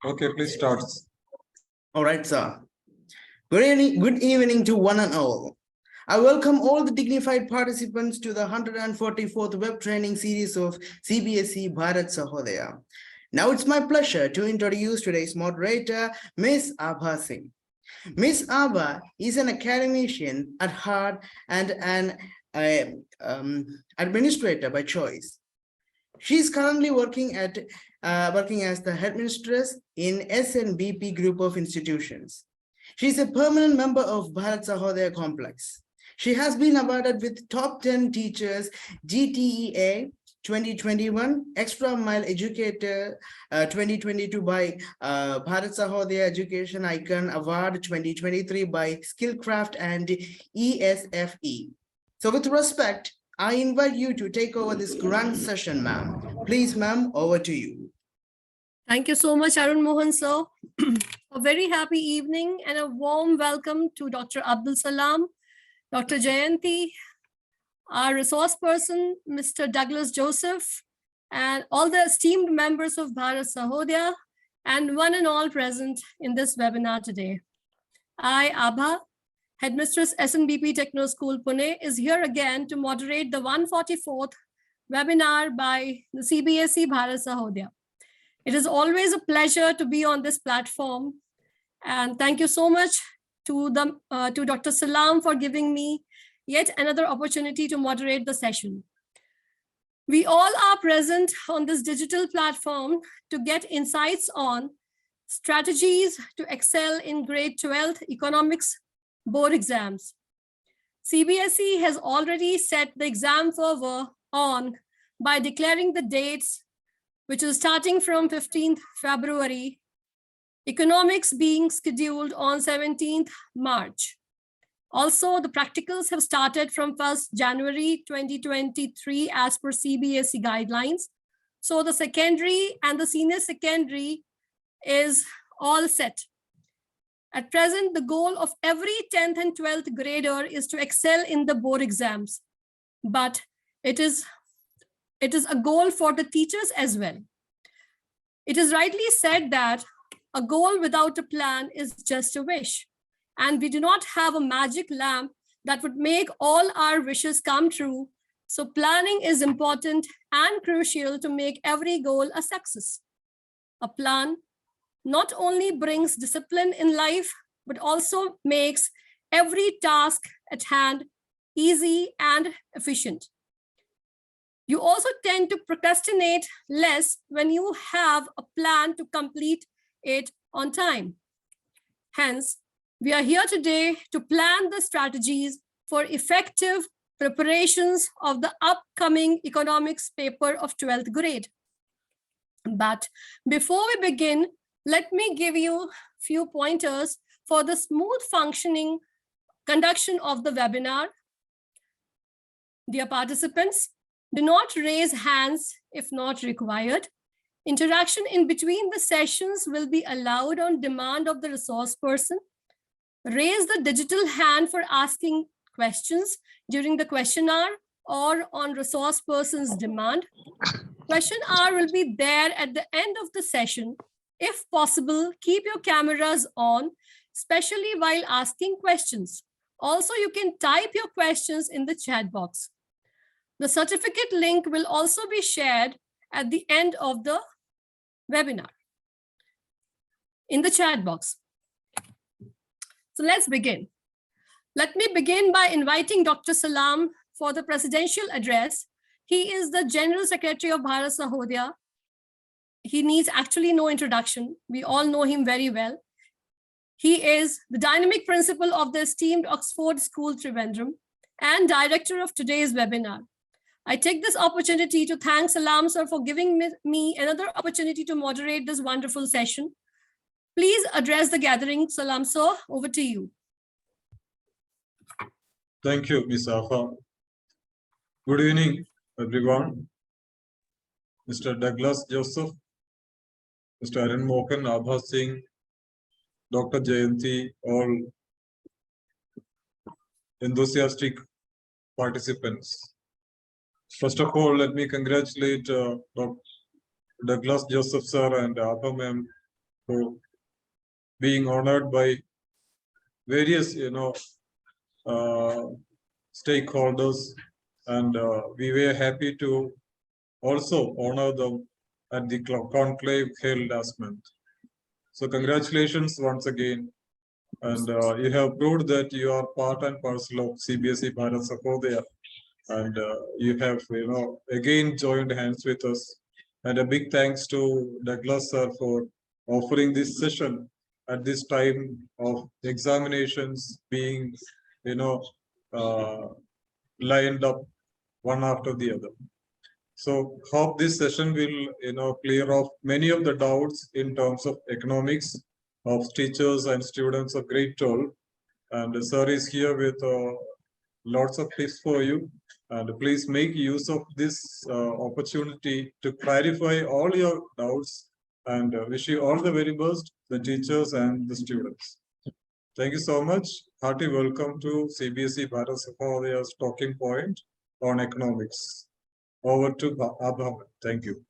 Okay, please start. All right, sir. Good evening to one and all. I welcome all the dignified participants to the 144th web training series of CBSE Bharat Sahodaya. Now it's my pleasure to introduce today's moderator, Ms. Abha Singh. Ms. Abha is an academician at heart and an administrator by choice. She is currently working as the headmistress in SNBP group of institutions. She is a permanent member of Bharat Sahodaya Complex. She has been awarded with Top 10 Teachers GTEA 2021, Extra Mile Educator 2022 by Bharat Sahodaya Education Icon Award 2023 by Skillcraft and ESFE. So with respect, I invite you to take over this grand session, ma'am. Please, ma'am, over to you. Thank you so much, Arun Mohan, sir. A very happy evening and a warm welcome to Dr. Abdul Salam, Dr. Jayanti, our resource person, Mr. Douglas Joseph, and all the esteemed members of Bharat Sahodaya, and one and all present in this webinar today. I, Abha, Headmistress SNBP Techno School, Pune, is here again to moderate the 144th webinar by the CBSE Bharat Sahodaya. It is always a pleasure to be on this platform, and thank you so much to Dr. Salam for giving me yet another opportunity to moderate the session. We all are present on this digital platform to get insights on strategies to excel in grade 12 economics board exams. CBSE has already set the exam fervor on by declaring the dates, which is starting from 15th February, economics being scheduled on 17th March. Also, the practicals have started from 1st January 2023 as per CBSE guidelines. So the secondary and the senior secondary is all set. At present, the goal of every 10th and 12th grader is to excel in the board exams, but it is a goal for the teachers as well. It is rightly said that a goal without a plan is just a wish, and we do not have a magic lamp that would make all our wishes come true. So planning is important and crucial to make every goal a success. A plan not only brings discipline in life, but also makes every task at hand easy and efficient. You also tend to procrastinate less when you have a plan to complete it on time. Hence, we are here today to plan the strategies for effective preparations of the upcoming economics paper of 12th grade. But before we begin, let me give you a few pointers for the smooth functioning conduction of the webinar. Dear participants, do not raise hands if not required. Interaction in between the sessions will be allowed on demand of the resource person. Raise the digital hand for asking questions during the question hour or on resource person's demand. Question hour will be there at the end of the session. If possible, keep your cameras on, especially while asking questions. Also, you can type your questions in the chat box. The certificate link will also be shared at the end of the webinar in the chat box. So let's begin. Let me begin by inviting Dr. Salam for the presidential address. He is the General Secretary of Bharat Sahodaya. He needs actually no introduction. We all know him very well. He is the dynamic principal of the esteemed Oxford School, Trivandrum, and director of today's webinar. I take this opportunity to thank Salam sir for giving me another opportunity to moderate this wonderful session. Please address the gathering. Salam sir, over to you. Thank you, Ms. Afa. Good evening, everyone. Mr. Douglas Joseph, Mr. Arun Mohan, Abha Singh, Dr. Jayanti, all enthusiastic participants. First of all, let me congratulate Dr. Douglas Joseph sir and Abha ma'am for being honored by various, stakeholders, and we were happy to also honor them at the conclave held last month. So congratulations once again, and you have proved that you are part and parcel of CBSE Bharat Sahodaya, and you have again joined hands with us. And a big thanks to Douglas sir for offering this session at this time of examinations being uh, lined up one after the other. So hope this session will clear off many of the doubts in terms of economics of teachers and students of grade 12. And sir is here with lots of tips for you. And please make use of this opportunity to clarify all your doubts, and wish you all the very best, the teachers and the students. Thank you so much. Hearty welcome to CBSE Bharat Sahodaya's talking point on economics. Over to Abham. Thank you.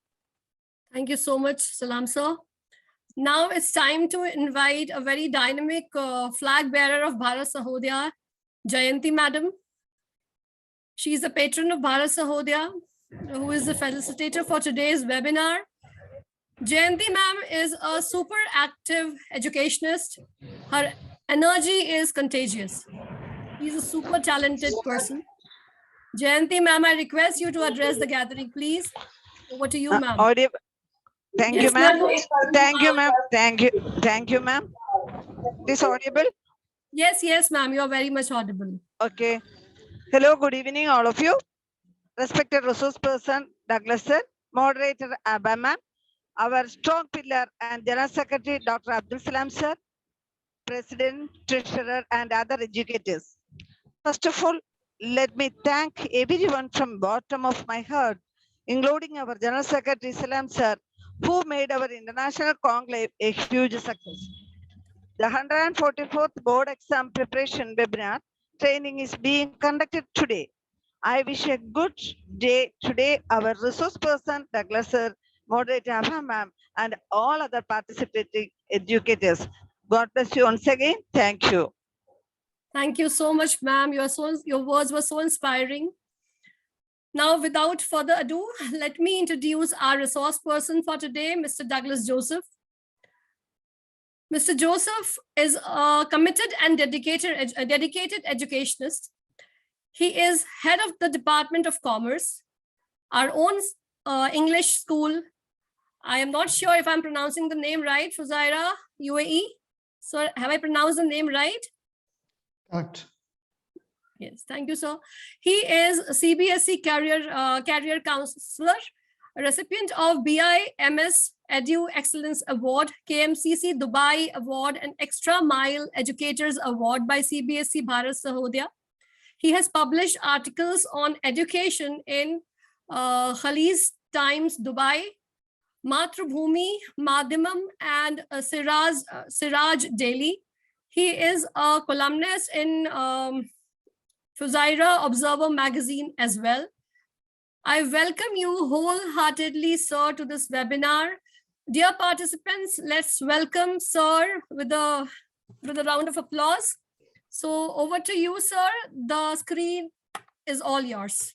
Thank you so much, Salam sir. Now it's time to invite a very dynamic flag bearer of Bharat Sahodaya, Jayanti madam. She is the patron of Bharat Sahodaya, who is the facilitator for today's webinar. Jayanti ma'am is a super active educationist. Her energy is contagious. She's a super talented person. Jayanti ma'am, I request you to address the gathering, please. Over to you, ma'am. Thank Yes, you, ma'am. ma'am. Thank you, ma'am. Thank you, ma'am. This audible? Yes, ma'am. You are very much audible. Okay. Hello, good evening, all of you. Respected resource person, Douglas sir, moderator, Abba ma'am, our strong pillar and General Secretary, Dr. Abdul Salam sir, President, Treasurer, and other educators. First of all, let me thank everyone from bottom of my heart, including our General Secretary, Salam sir, who made our international conclave a huge success. The 144th board exam preparation webinar training is being conducted today. I wish a good day today, our resource person, Douglas sir, moderator, Abha ma'am, and all other participating educators. God bless you once again. Thank you. Thank you so much, ma'am. Your words were so inspiring. Now, without further ado, let me introduce our resource person for today, Mr. Douglas Joseph. Mr. Joseph is a committed and dedicated educationist. He is head of the Department of Commerce, our own English school. I am not sure if I'm pronouncing the name right, Fuzaira, UAE. So have I pronounced the name right? Correct. Yes, thank you, sir. He is a CBSE career counselor, a recipient of BIMS Edu Excellence Award, KMCC Dubai Award, and Extra Mile Educators Award by CBSE Bharat Sahodaya. He has published articles on education in Khalis Times Dubai, Matrubhumi, Madhimam, and Siraj Daily. He is a columnist in Fuzaira Observer magazine as well. I welcome you wholeheartedly, sir, to this webinar. Dear participants, let's welcome sir with a round of applause. So over to you, sir. The screen is all yours.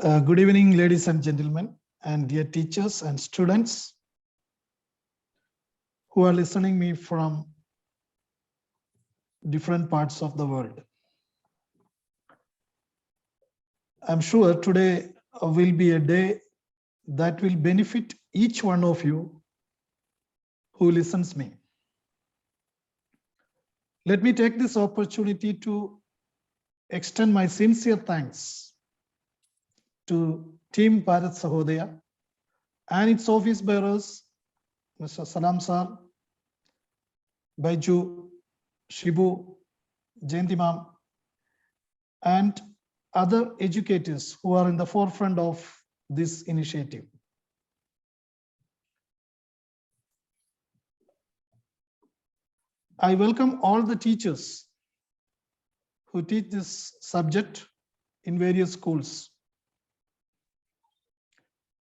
Good evening, ladies and gentlemen, and dear teachers and students who are listening me from different parts of the world. I'm sure today will be a day that will benefit each one of you who listens me. Let me take this opportunity to extend my sincere thanks to Team Bharat Sahodaya and its office bearers, Mr. Salam sir, Baiju, Shibu, Jayanti ma'am, and other educators who are in the forefront of this initiative. I welcome all the teachers who teach this subject in various schools.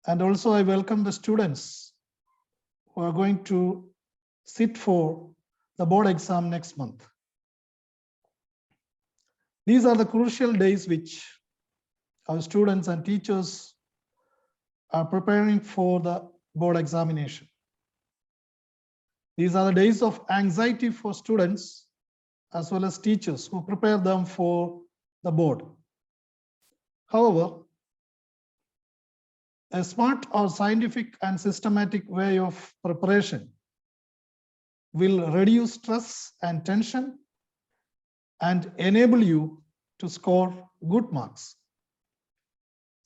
And also I welcome the students who are going to sit for the board exam next month. These are the crucial days which our students and teachers are preparing for the board examination. These are the days of anxiety for students as well as teachers who prepare them for the board. However, a smart or scientific and systematic way of preparation will reduce stress and tension and enable you to score good marks.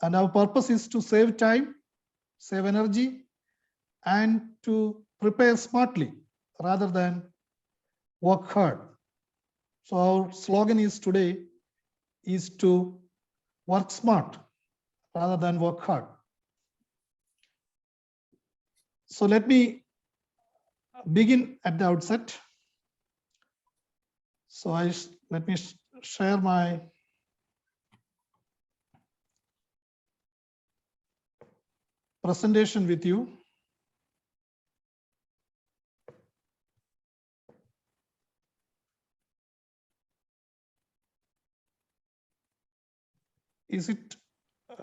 And our purpose is to save time, save energy, and to prepare smartly rather than work hard. So our slogan is today is to work smart rather than work hard. So let me begin at the outset. So let me share my presentation with you. Is it?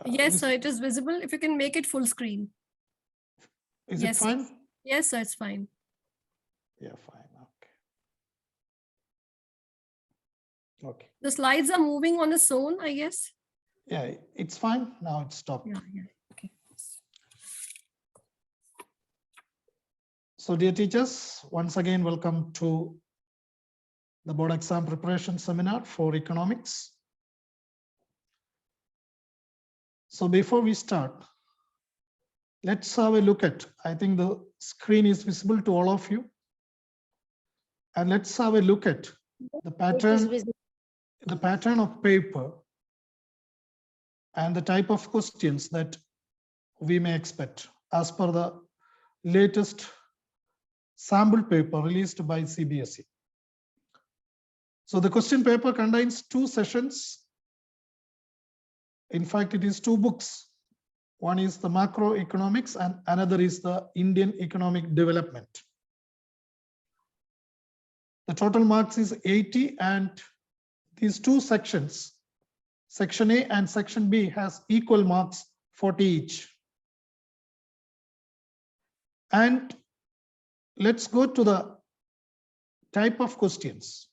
Yes, sir, it is visible. If you can make it full screen. Is Yes, it fine? Yes, sir, it's fine. Yeah, fine. Okay. Okay. The slides are moving on its own, I guess. Yeah, it's fine. Now it's stopped. Yeah. Okay. So dear teachers, once again, welcome to the board exam preparation seminar for economics. So before we start, let's have a look at, I think the screen is visible to all of you. And let's have a look at the pattern of paper and the type of questions that we may expect as per the latest sample paper released by CBSE. So the question paper contains 2 sessions. In fact, it is 2 books. One is the macroeconomics and another is the Indian economic development. The total marks is 80, and these 2 sections, section A and section B, has equal marks, 40 each. And let's go to the type of questions.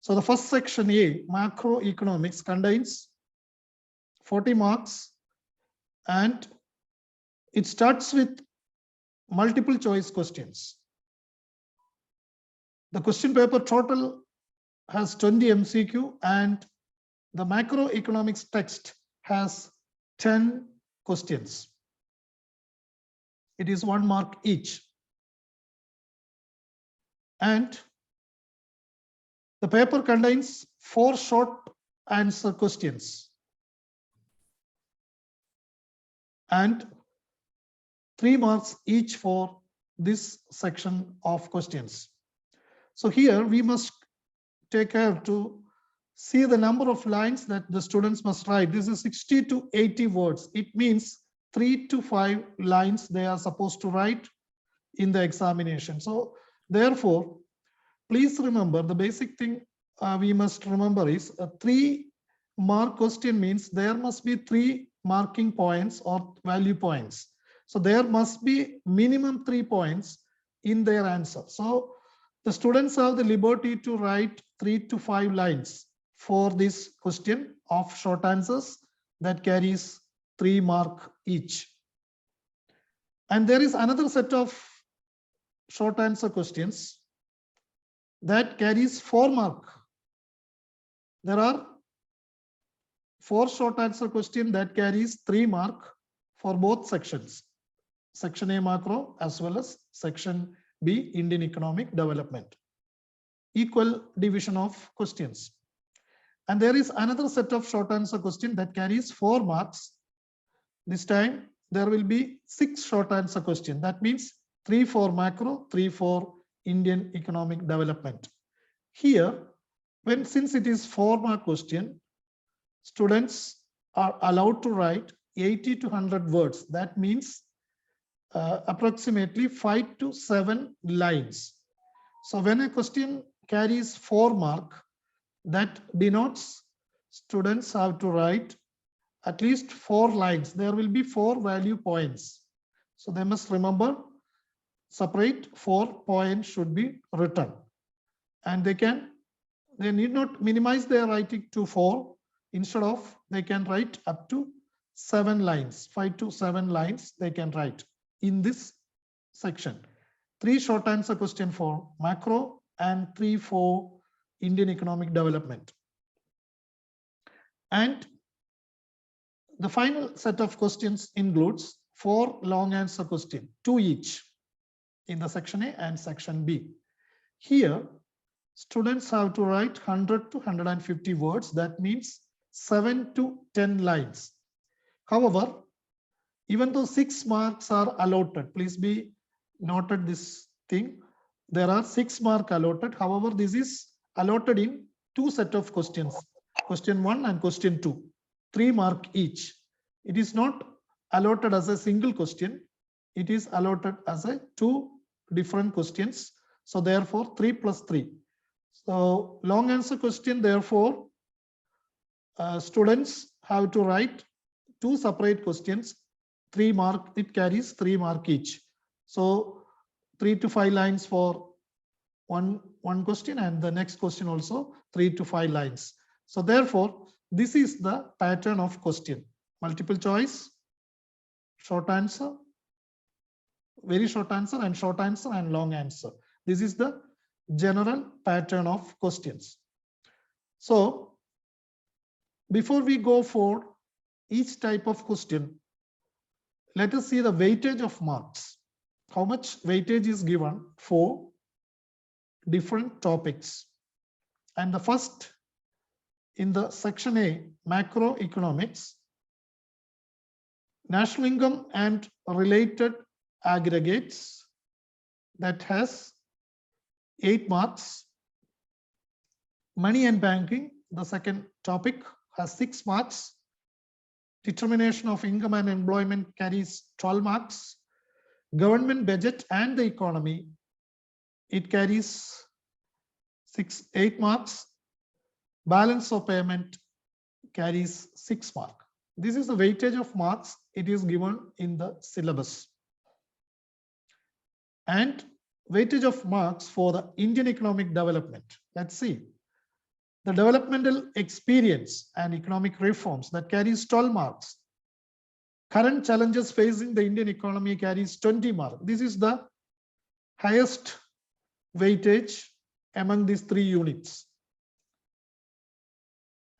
So the first section A, macroeconomics, contains 40 marks, and it starts with multiple choice questions. The question paper total has 20 MCQ, and the macroeconomics text has 10 questions. It is 1 mark each. And the paper contains 4 short answer questions and 3 marks each for this section of questions. So here we must take care to see the number of lines that the students must write. This is 60 to 80 words. It means 3 to 5 lines they are supposed to write in the examination. So therefore, please remember the basic thing we must remember is a 3 mark question means there must be 3 marking points or value points. So there must be minimum 3 points in their answer. So the students have the liberty to write 3 to 5 lines for this question of short answers that carries 3 mark each. And there is another set of short answer questions that carries 4 mark. There are 4 short answer questions that carries 3 mark for both sections, section A macro as well as section B Indian economic development. Equal division of questions. And there is another set of short answer question that carries 4 marks. This time there will be 6 short answer questions. That means 3 for macro, 3 for Indian economic development. Here, since it is 4 mark question, students are allowed to write 80 to 100 words. That means approximately 5 to 7 lines. So when a question carries 4 marks, that denotes students have to write at least 4 lines. There will be 4 value points. So they must remember separate 4 points should be written. And they need not minimize their writing to 4. Instead of, they can write up to 7 lines, 5 to 7 lines they can write in this section. 3 short answer question for macro and 3 for Indian economic development. And the final set of questions includes 4 long answer questions, 2 each in the section A and section B. Here, students have to write 100 to 150 words. That means 7 to 10 lines. However, even though 6 marks are allotted, please be noted this thing. There are 6 marks allotted. However, this is allotted in 2 set of questions, question 1 and question 2, 3 marks each. It is not allotted as a single question. It is allotted as a 2 different questions. So therefore 3 plus 3. So long answer question, therefore, students have to write 2 separate questions, 3 marks, it carries 3 marks each. So 3 to 5 lines for one question, and the next question also 3 to 5 lines. So therefore, this is the pattern of question: multiple choice, short answer, very short answer, and short answer and long answer. This is the general pattern of questions. So before we go for each type of question, let us see the weightage of marks. How much weightage is given for different topics. And the first, in the section A, macroeconomics, national income and related aggregates, that has 8 marks. Money and banking, the second topic, has 6 marks. Determination of income and employment carries 12 marks. Government budget and the economy, it carries 8 marks. Balance of payment carries 6 marks. This is the weightage of marks. It is given in the syllabus. And weightage of marks for the Indian economic development. Let's see. The developmental experience and economic reforms, that carries 12 marks. Current challenges facing the Indian economy carries 20 marks. This is the highest weightage among these 3 units.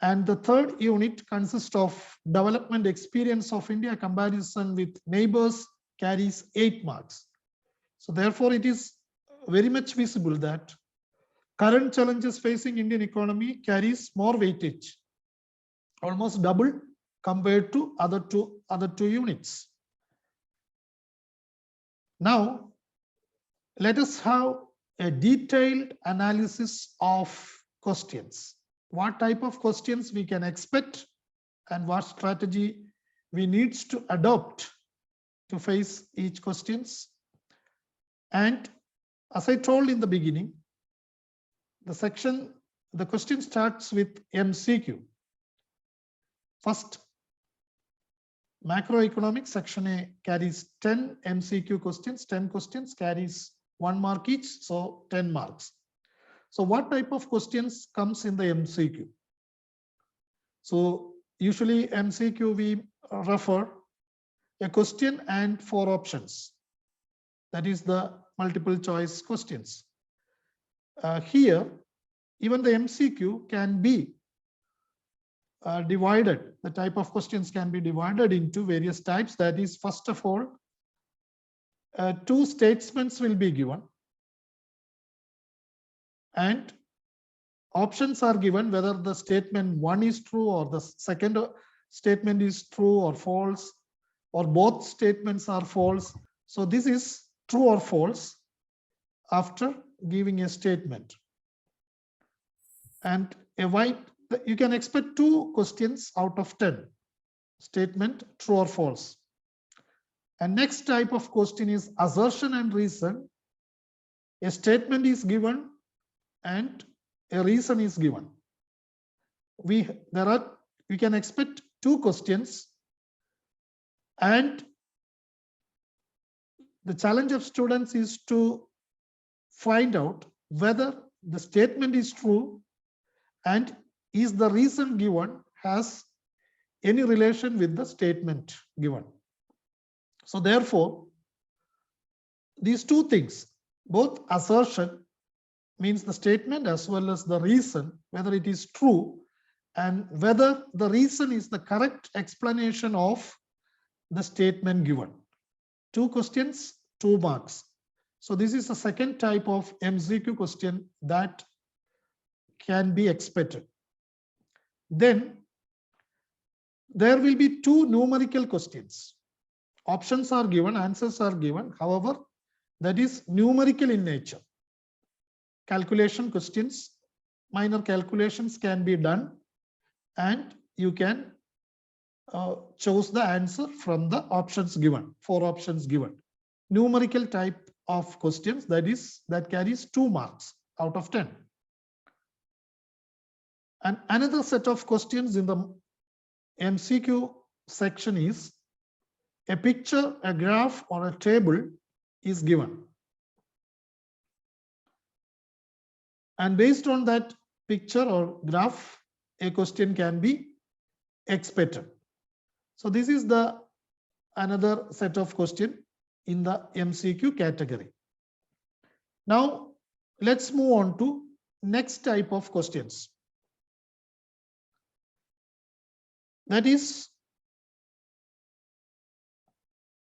And the third unit consists of development experience of India comparison with neighbors, carries 8 marks. So therefore, it is very much visible that current challenges facing Indian economy carries more weightage, almost double compared to other two units. Now, let us have a detailed analysis of questions. What type of questions we can expect and what strategy we need to adopt to face each questions. And as I told in the beginning, the question starts with MCQ. First, macroeconomics section A carries 10 MCQ questions. 10 questions carries 1 mark each, so 10 marks. So what type of questions comes in the MCQ? So usually MCQ we refer a question and 4 options. That is the multiple choice questions. Here, even the MCQ can be divided. The type of questions can be divided into various types. That is, first of all, 2 statements will be given. And options are given whether the statement 1 is true or the second statement is true or false, or both statements are false. So this is true or false after giving a statement. And you can expect 2 questions out of 10. statement true or false. And next type of question is assertion and reason. A statement is given and a reason is given. We can expect two questions, and the challenge of students is to find out whether the statement is true and is the reason given has any relation with the statement given. So therefore, these two things, both assertion means the statement as well as the reason, whether it is true and whether the reason is the correct explanation of the statement given. Two questions, 2 marks. So this is the second type of MCQ question that can be expected. Then there will be 2 numerical questions. Options are given, answers are given. However, that is numerical in nature. Calculation questions, minor calculations can be done, and you can choose the answer from the options given, 4 options given. Numerical type of questions, that carries 2 marks out of 10. And another set of questions in the MCQ section is a picture, a graph, or a table is given. And based on that picture or graph, a question can be expected. So this is the another set of question in the MCQ category. Now let's move on to next type of questions. That is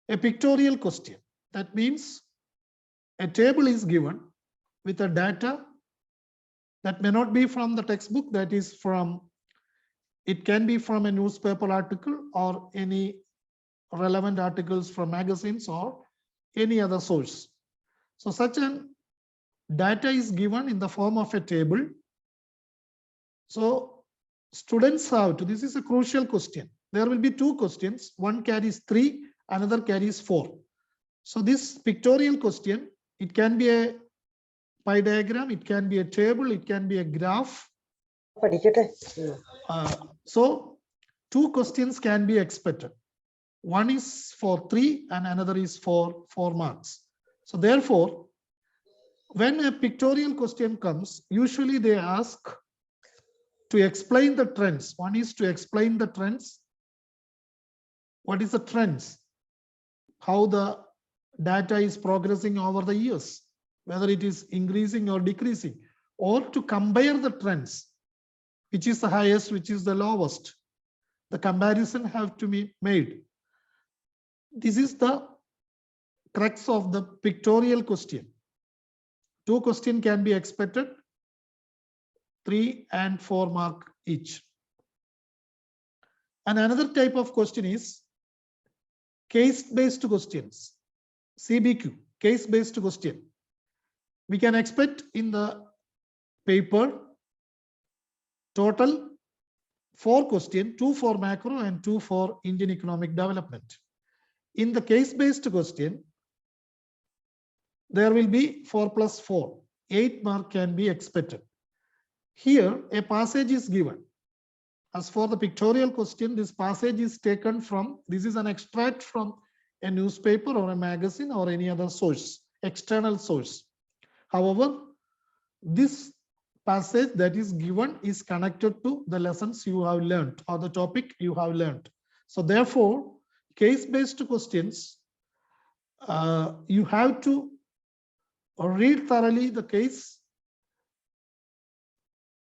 a pictorial question. That means a table is given with a data that may not be from the textbook, that is from, it can be from a newspaper article or any relevant articles from magazines or any other source. So such an data is given in the form of a table. So students have to, this is a crucial question. There will be 2 questions. One carries 3, another carries 4. So this pictorial question, it can be a pie diagram, it can be a table, it can be a graph. So 2 questions can be expected. One is for 3 and another is for 4 marks. So therefore, when a pictorial question comes, usually they ask to explain the trends. One is to explain the trends. What is the trends? How the data is progressing over the years, whether it is increasing or decreasing, or to compare the trends, which is the highest, which is the lowest. The comparison have to be made. This is the crux of the pictorial question. 2 questions can be expected, 3 and 4 mark each. And another type of question is case-based questions, CBQ, case-based question. We can expect in the paper total 4 questions, 2 for macro and 2 for Indian economic development. In the case-based question, there will be 4 plus 4, 8 mark can be expected. Here, a passage is given. As for the pictorial question, this passage is taken from, this is an extract from a newspaper or a magazine or any other source, external source. However, this passage that is given is connected to the lessons you have learned or the topic you have learned. So therefore, case-based questions, you have to read thoroughly the case,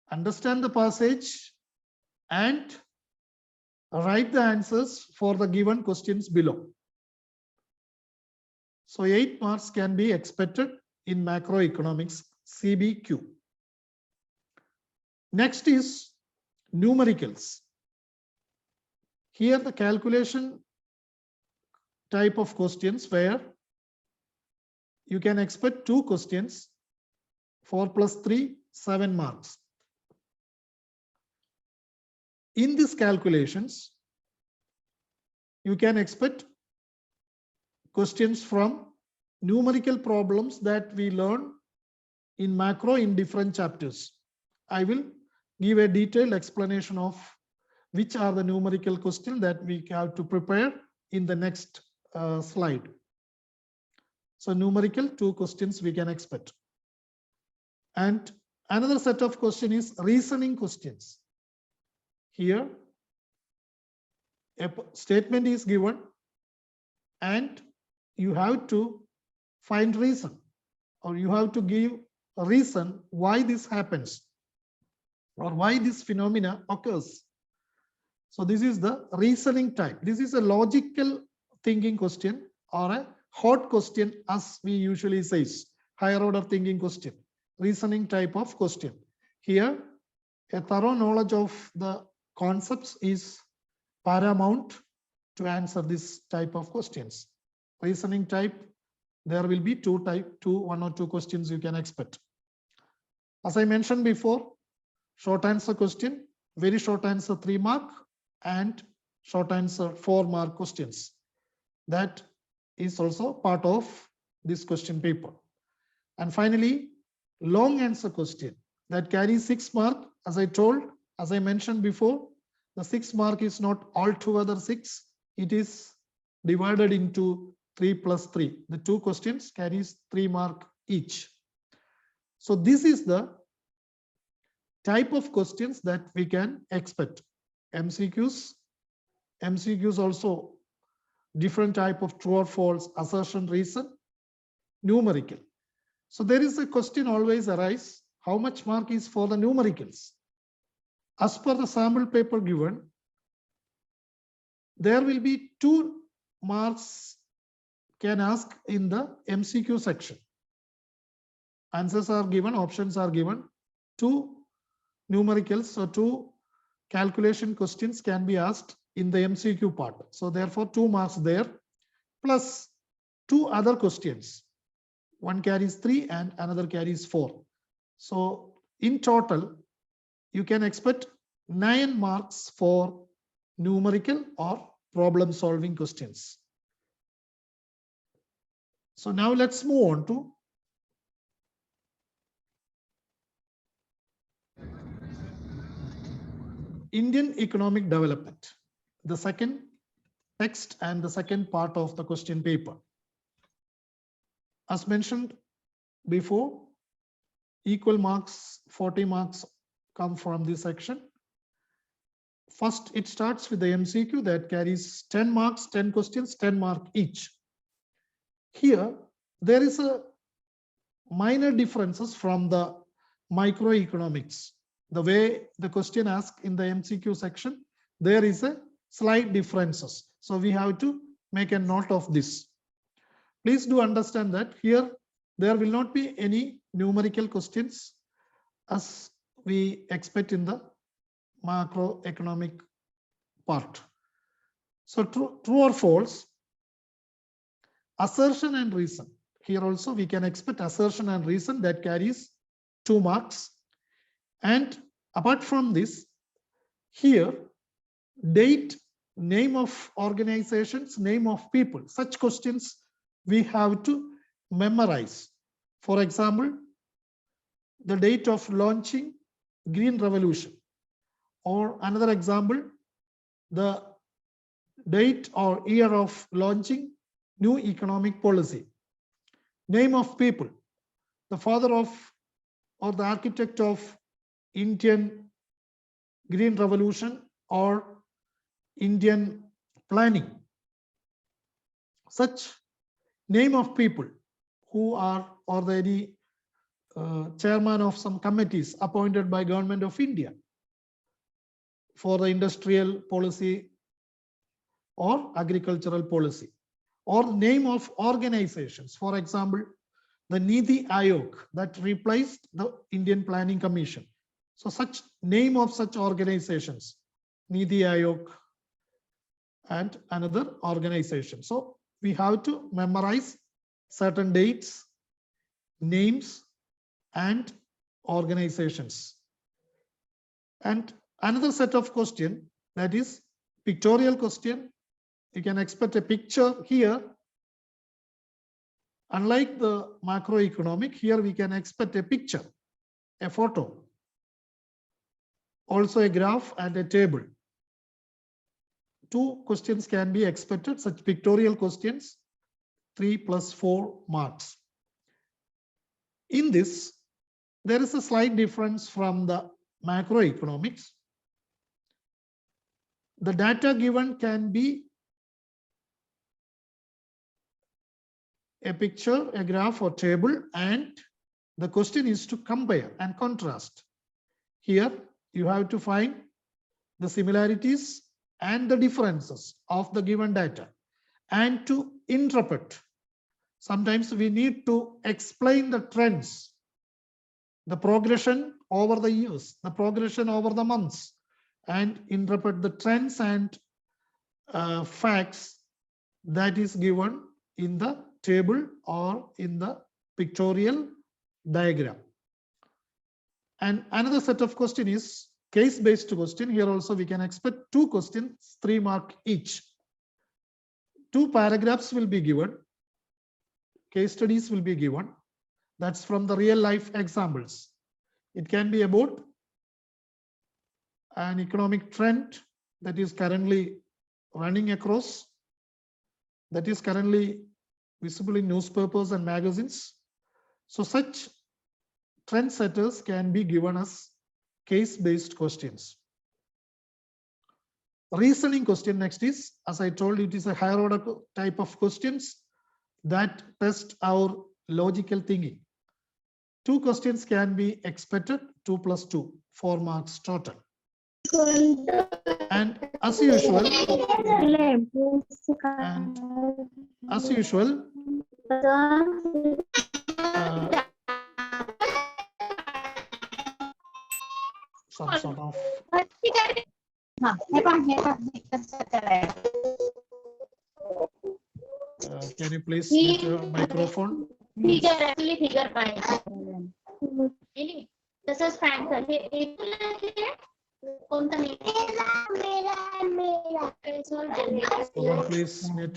understand the passage, and write the answers for the given questions below. So 8 marks can be expected in macroeconomics CBQ. Next is numericals. Here the calculation type of questions where you can expect 2 questions, 4 plus 3, 7 marks. In these calculations, you can expect questions from numerical problems that we learn in macro in different chapters. I will give a detailed explanation of which are the numerical questions that we have to prepare in the next slide. So numerical 2 questions we can expect. And another set of question is reasoning questions. Here a statement is given and you have to find reason, or you have to give a reason why this happens or why this phenomena occurs. So this is the reasoning type. This is a logical thinking question or a hot question, as we usually say, higher order thinking question, reasoning type of question. Here a thorough knowledge of the concepts is paramount to answer this type of questions. Reasoning type, there will be one or two questions you can expect. As I mentioned before, short answer question, very short answer 3 mark, and short answer 4 mark questions. That is also part of this question paper. And finally, long answer question that carries 6 mark. As I mentioned before, the 6 mark is not altogether 6. It is divided into 3 plus 3. The 2 questions carries 3 mark each. So this is the type of questions that we can expect. MCQs also different type of true or false, assertion, reason, numerical. So there is a question always arise, how much mark is for the numericals? As per the sample paper given, there will be 2 marks can ask in the MCQ section. Answers are given, options are given. 2 numericals, so 2 calculation questions can be asked in the MCQ part. So therefore 2 marks there, plus 2 other questions. One carries 3 and another carries 4. So in total, you can expect 9 marks for numerical or problem solving questions. So now let's move on to Indian economic development, the second text and the second part of the question paper. As mentioned before, equal marks, 40 marks come from this section. First, it starts with the MCQ that carries 10 marks, 10 questions, 10 mark each. Here, there is a minor differences from the microeconomics. The way the question asked in the MCQ section, there is a slight differences. So we have to make a note of this. Please do understand that here there will not be any numerical questions as we expect in the macroeconomic part. So true or false, assertion and reason. Here also we can expect assertion and reason that carries 2 marks. And apart from this, here date, name of organizations, name of people, such questions we have to memorize. For example, the date of launching Green Revolution, or another example, the date or year of launching new economic policy. Name of people, the father of or the architect of Indian Green Revolution or Indian planning. Such name of people who are or the chairman of some committees appointed by Government of India for the industrial policy or agricultural policy, or name of organizations. For example, the Niti Aayog that replaced the Indian Planning Commission. So such name of such organizations, Niti Aayog and another organization. So we have to memorize certain dates, names, and organizations. And another set of question, that is pictorial question you can expect a picture here. Unlike the macroeconomic, here we can expect a picture, a photo, also a graph and a table. 2 questions can be expected, such pictorial questions, 3 + 4 marks. In this, there is a slight difference from the macroeconomics. The data given can be a picture, a graph or table, and the question is to compare and contrast. Here you have to find the similarities and the differences of the given data and to interpret. Sometimes we need to explain the trends, the progression over the years, the progression over the months, and interpret the trends and facts that is given in the table or in the pictorial diagram. And another set of question is case-based question. Here also we can expect 2 questions, 3 marks each. 2 paragraphs will be given. Case studies will be given. That's from the real life examples. It can be about an economic trend that is currently running across, that is currently visible in newspapers and magazines. So such trendsetters can be given as case-based questions. Reasoning question next is, as I told you, it is a higher order type of questions that test our logical thinking. 2 questions can be expected, 2 + 2, 4 marks total. And as usual, some sort of can you please mute your microphone? Please mute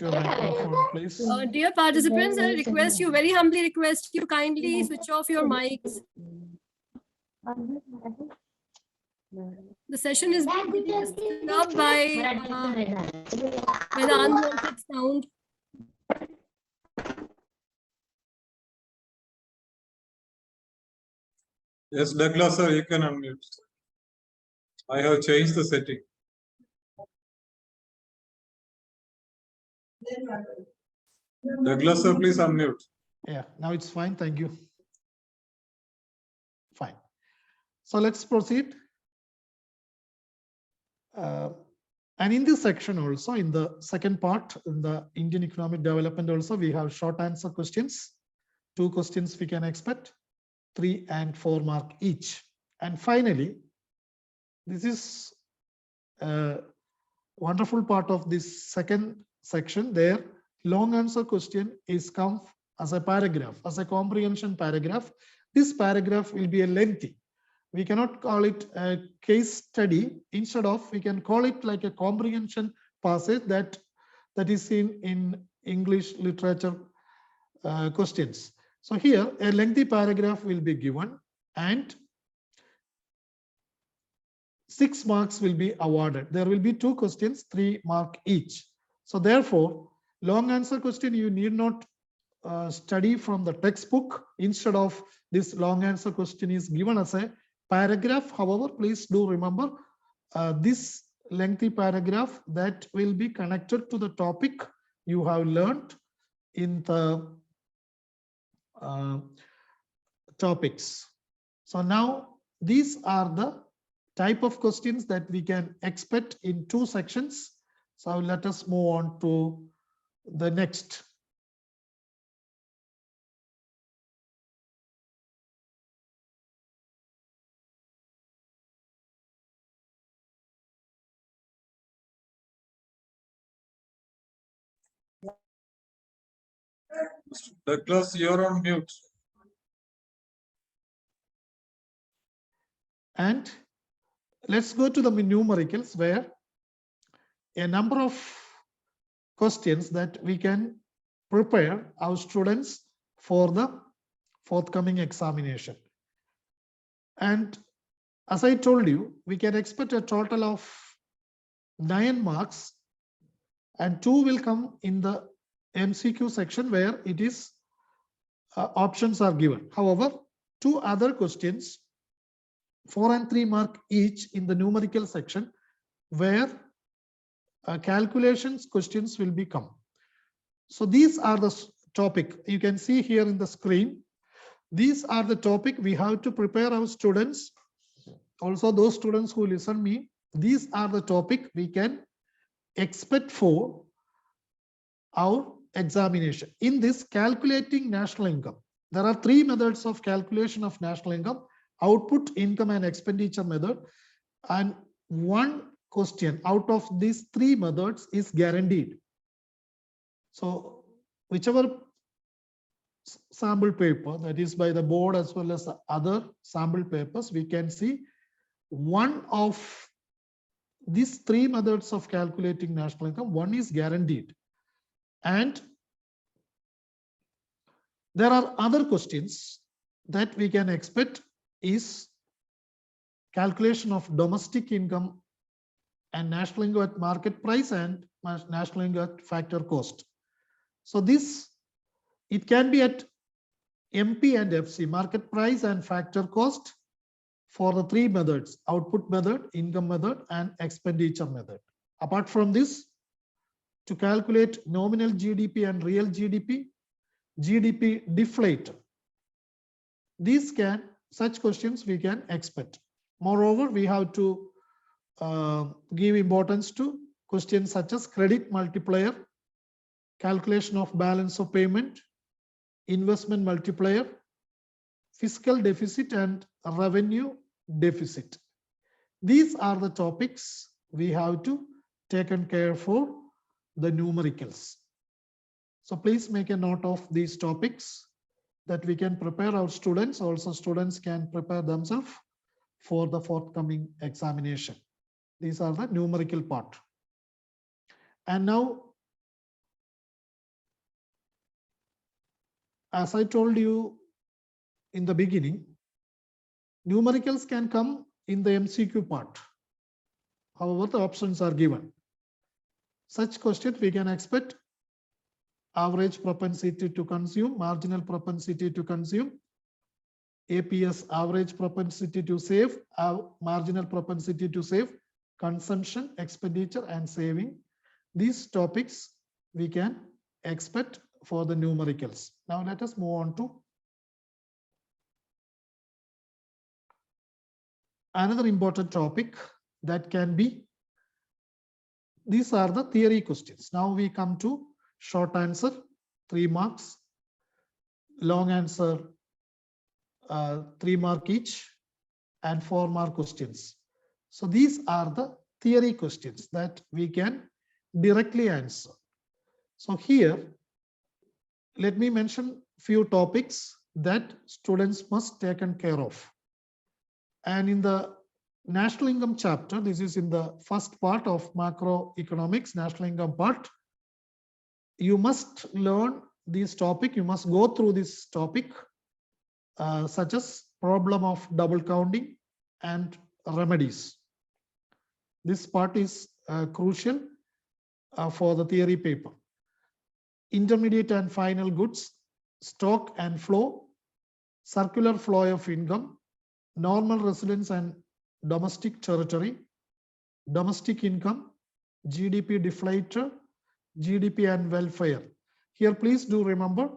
your microphone, please. Dear participants, I request you, very humbly request you, kindly switch off your mics. The session is being disturbed by the unwanted sound. Yes, Douglas sir, you can unmute. I have changed the setting. Douglas sir, please unmute. Yeah, now it's fine. Thank you. Fine. So let's proceed. And in this section also, in the second part, in the Indian economic development also, we have short answer questions. 2 questions we can expect, 3 and 4 mark each. And finally, this is a wonderful part of this second section. There, long answer question is come as a paragraph, as a comprehension paragraph. This paragraph will be a lengthy. We cannot call it a case study. Instead of, we can call it like a comprehension passage that is seen in English literature questions. So here a lengthy paragraph will be given and 6 marks will be awarded. There will be 2 questions, 3 marks each. So therefore, long answer question you need not study from the textbook. Instead of, this long answer question is given as a paragraph. However, please do remember this lengthy paragraph that will be connected to the topic you have learned in the topics. So now these are the type of questions that we can expect in 2 sections. So let us move on to the next. Douglas, you're on mute. And let's go to the numericals, where a number of questions that we can prepare our students for the forthcoming examination. And as I told you, we can expect a total of 9 marks, and 2 will come in the MCQ section where it is options are given. However, 2 other questions, 4 and 3 mark each in the numerical section, where calculations questions will become. So these are the topic you can see here in the screen. These are the topic we have to prepare our students. Also, those students who listen me, these are the topic we can expect for our examination. In this calculating national income, there are 3 methods of calculation of national income: output, income, and expenditure method. And 1 question out of these 3 methods is guaranteed. So whichever sample paper that is by the board as well as the other sample papers, we can see one of these 3 methods of calculating national income, one is guaranteed. And there are other questions that we can expect is calculation of domestic income and national income at market price and national income at factor cost. So this, it can be at MP and FC, market price and factor cost, for the 3 methods: output method, income method, and expenditure method. Apart from this, to calculate nominal GDP and real GDP, GDP deflator, such questions we can expect. Moreover, we have to give importance to questions such as credit multiplier, calculation of balance of payment, investment multiplier, fiscal deficit, and revenue deficit. These are the topics we have to take care for the numericals. So please make a note of these topics that we can prepare our students. Also, students can prepare themselves for the forthcoming examination. These are the numerical part. And now, as I told you in the beginning, numericals can come in the MCQ part. However, the options are given. Such questions we can expect: average propensity to consume, marginal propensity to consume, APS, average propensity to save, marginal propensity to save, consumption, expenditure, and saving. These topics we can expect for the numericals. Now let us move on to another important topic that can be, these are the theory questions. Now we come to short answer, 3 marks, long answer, 3 mark each, and 4 mark questions. So these are the theory questions that we can directly answer. So here, let me mention few topics that students must take care of. And in the national income chapter, this is in the first part of macroeconomics, national income part, you must learn this topic, you must go through this topic, such as problem of double counting and remedies. This part is crucial for the theory paper. Intermediate and final goods, stock and flow, circular flow of income, normal residence and domestic territory, domestic income, GDP deflator, GDP and welfare. Here, please do remember,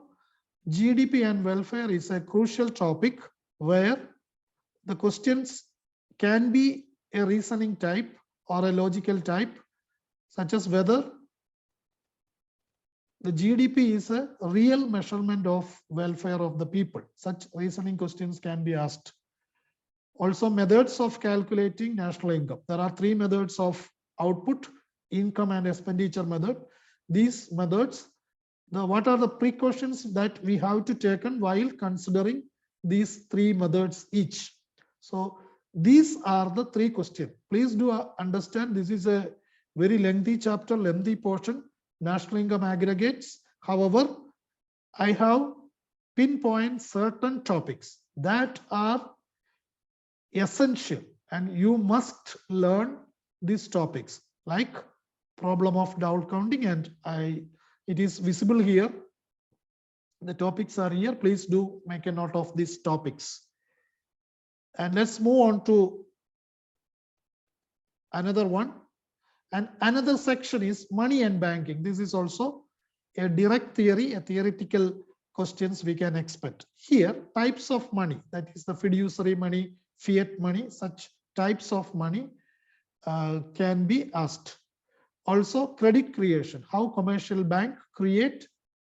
GDP and welfare is a crucial topic where the questions can be a reasoning type or a logical type, such as whether the GDP is a real measurement of welfare of the people. Such reasoning questions can be asked. Also, methods of calculating national income. There are 3 methods of output, income, and expenditure method. These methods, what are the precautions that we have to take while considering these 3 methods each? So these are the 3 questions. Please do understand, this is a very lengthy chapter, lengthy portion. national income aggregates. However, I have pinpoint certain topics that are essential and you must learn these topics, like problem of double counting, and it is visible here. The topics are here. Please do make a note of these topics. And let's move on to another one. And another section is money and banking. This is also a direct theory, a theoretical questions we can expect. Here, types of money, that is the fiduciary money, fiat money, such types of money can be asked. Also, credit creation, how commercial bank create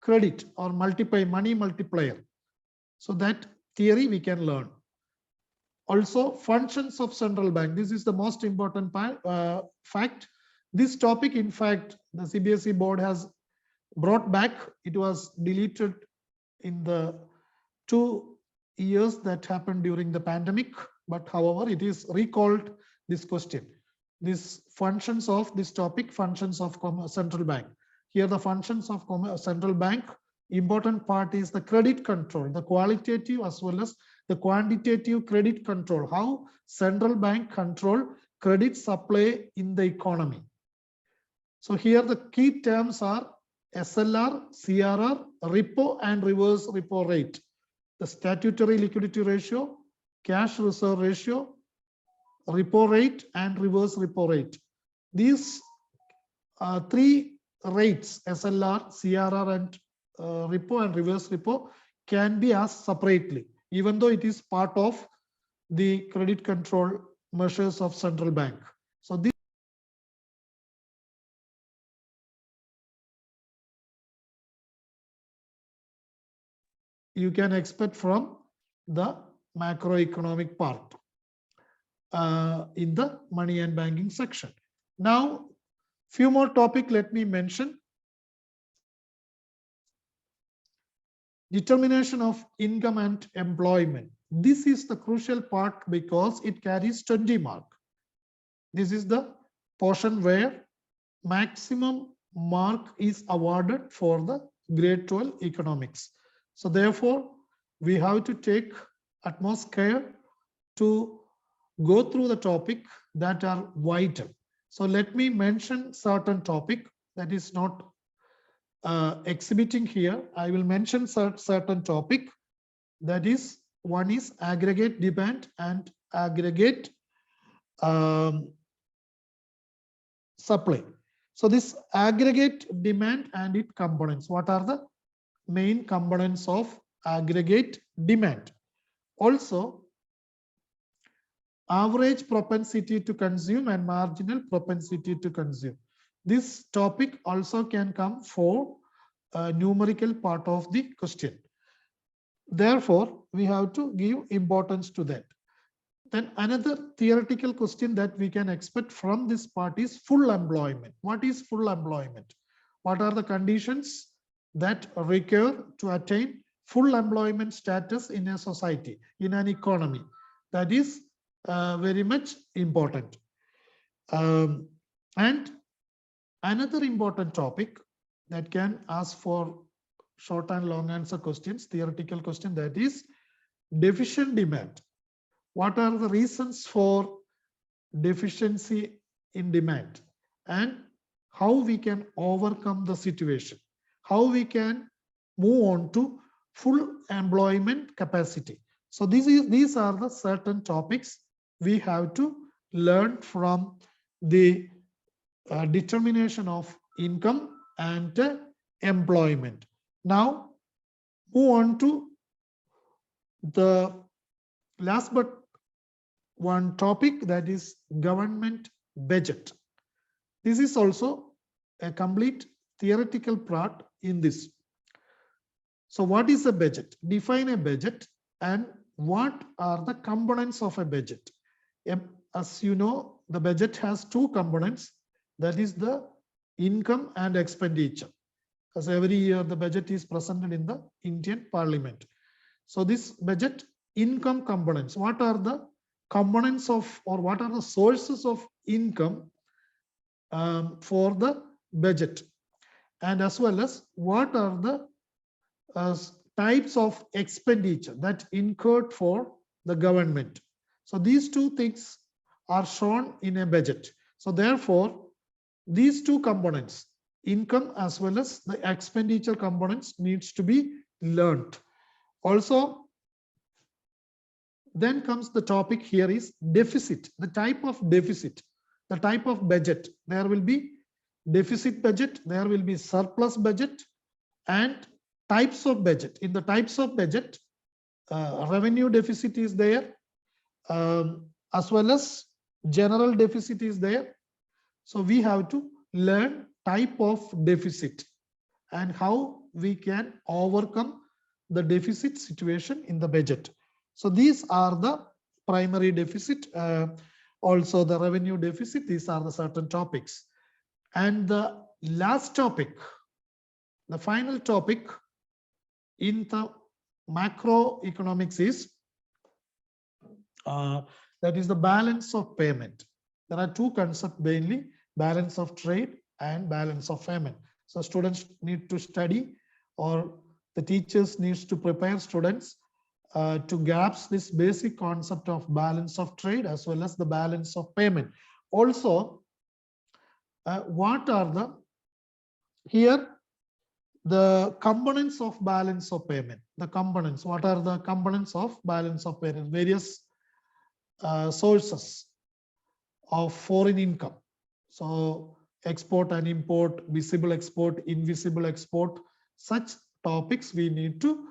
credit or multiply money multiplier. So that theory we can learn. Also, functions of central bank. This is the most important fact. This topic, in fact, the CBSE board has brought back. It was deleted in the 2 years that happened during the pandemic. But however, it is recalled this question. These functions of this topic, functions of central bank. Here the functions of central bank, important part is the credit control, the qualitative as well as the quantitative credit control, how central bank control credit supply in the economy. So here the key terms are SLR, CRR, repo and reverse repo rate, the statutory liquidity ratio, cash reserve ratio, repo rate and reverse repo rate. These three rates, SLR, CRR and repo and reverse repo, can be asked separately, even though it is part of the credit control measures of central bank. So this you can expect from the macroeconomic part in the money and banking section. Now, few more topics let me mention. Determination of income and employment. This is the crucial part because it carries 20 mark. This is the portion where maximum mark is awarded for the grade 12 economics. So therefore, we have to take utmost care to go through the topic that are vital. So let me mention certain topic that is not exhibiting here. I will mention certain topic, that is, one is aggregate demand and aggregate supply. So this aggregate demand and its components, what are the main components of aggregate demand? Also, average propensity to consume and marginal propensity to consume. This topic also can come for a numerical part of the question. Therefore, we have to give importance to that. Then another theoretical question that we can expect from this part is full employment. What is full employment? What are the conditions that require to attain full employment status in a society, in an economy? That is very much important. And another important topic that can ask for short and long answer questions, theoretical question, that is deficient demand. What are the reasons for deficiency in demand and how we can overcome the situation, how we can move on to full employment capacity. So these are the certain topics we have to learn from the determination of income and employment. Now, move on to the last but one topic, that is government budget. This is also a complete theoretical part in this. So what is a budget? Define a budget and what are the components of a budget? As you know, the budget has two components, that is the income and expenditure. As every year the budget is presented in the Indian Parliament. So this budget income components, what are the components of, or what are the sources of income for the budget? and as well as what are the types of expenditure that incurred for the government. So these two things are shown in a budget. So therefore, these two components, income as well as the expenditure components, needs to be learned. Also, then comes the topic here is deficit, the type of deficit, the type of budget. There will be deficit budget, there will be surplus budget, and types of budget. In the types of budget, revenue deficit is there, as well as general deficit is there. So we have to learn type of deficit and how we can overcome the deficit situation in the budget. So these are the primary deficit, also the revenue deficit. These are the certain topics. And the last topic, the final topic in the macroeconomics is that is the balance of payment. There are two concepts mainly: balance of trade and balance of payment. So students need to study, or the teachers needs to prepare students to grasp this basic concept of balance of trade as well as the balance of payment. Also, what are the here the components of balance of payment? The components, what are the components of balance of payment? Various sources of foreign income. So export and import, visible export, invisible export, such topics we need to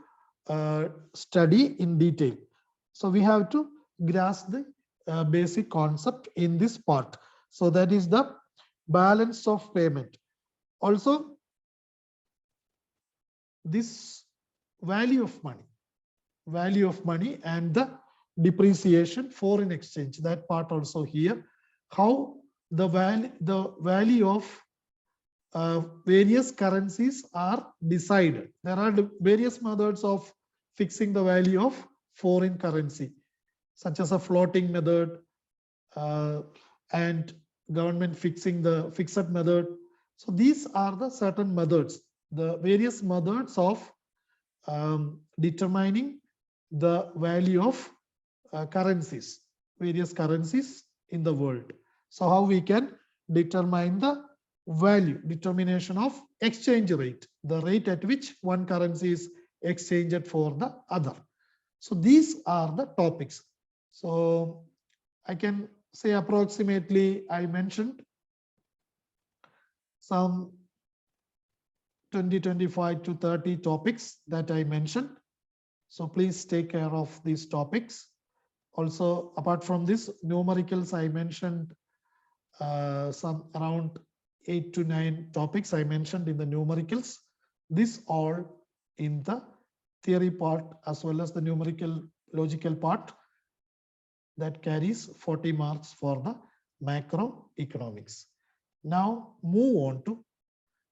study in detail. So we have to grasp the basic concept in this part. So that is the balance of payment. Also, this value of money and the depreciation, foreign exchange, that part also here, how the value of various currencies are decided. There are various methods of fixing the value of foreign currency, such as a floating method and government fixing the fixed method. So these are the certain methods, the various methods of determining the value of currencies, various currencies in the world. So how we can determine the value, determination of exchange rate, the rate at which one currency is exchanged for the other. So these are the topics. So I can say approximately I mentioned some 20, 25 to 30 topics that I mentioned. So please take care of these topics. Also, apart from this, numericals, I mentioned some around 8 to 9 topics I mentioned in the numericals. This all in the theory part as well as the numerical logical part that carries 40 marks for the macroeconomics. Now move on to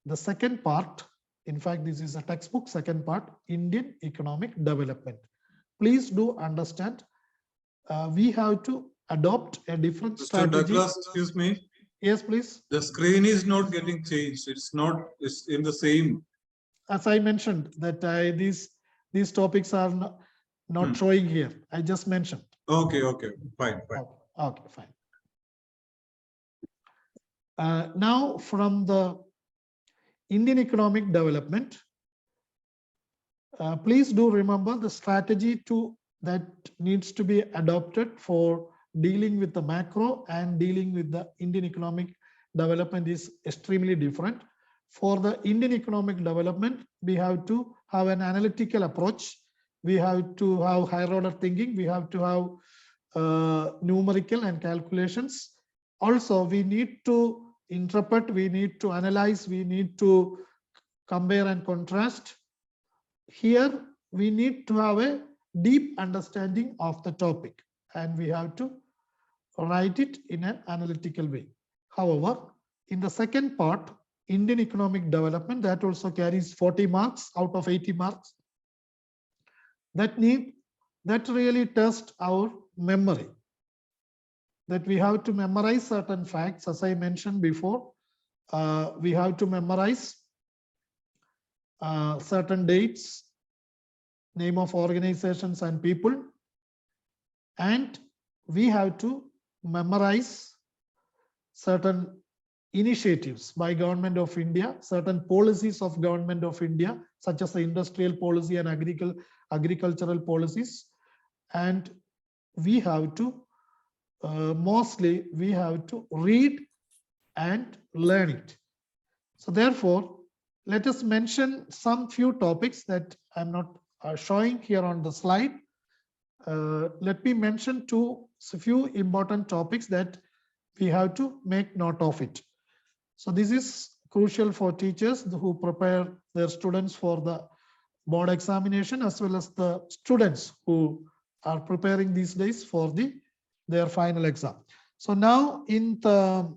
the second part. In fact, this is a textbook second part, Indian economic development. Please do understand, we have to adopt a different Mr. strategy. Douglas, excuse me. Yes, please. The screen is not getting changed. It's in the same. As I mentioned that these topics are not showing here. I just mentioned. Okay, fine. Okay, fine. Now from the Indian economic development, please do remember the strategy that needs to be adopted for dealing with the macro and dealing with the Indian economic development is extremely different. For the Indian economic development, we have to have an analytical approach. We have to have higher order thinking. We have to have numerical and calculations. Also, we need to interpret, we need to analyze, we need to compare and contrast. Here, we need to have a deep understanding of the topic, and we have to write it in an analytical way. However, in the second part, Indian economic development, that also carries 40 marks out of 80 marks. That really tests our memory. That we have to memorize certain facts, as I mentioned before. We have to memorize certain dates, name of organizations and people, and we have to memorize certain initiatives by Government of India, certain policies of Government of India, such as the industrial policy and agricultural policies. And we have to, mostly we have to read and learn it. So therefore, let us mention some few topics that I'm not showing here on the slide. Let me mention a few important topics that we have to make note of it. So this is crucial for teachers who prepare their students for the board examination, as well as the students who are preparing these days for their final exam. So now in the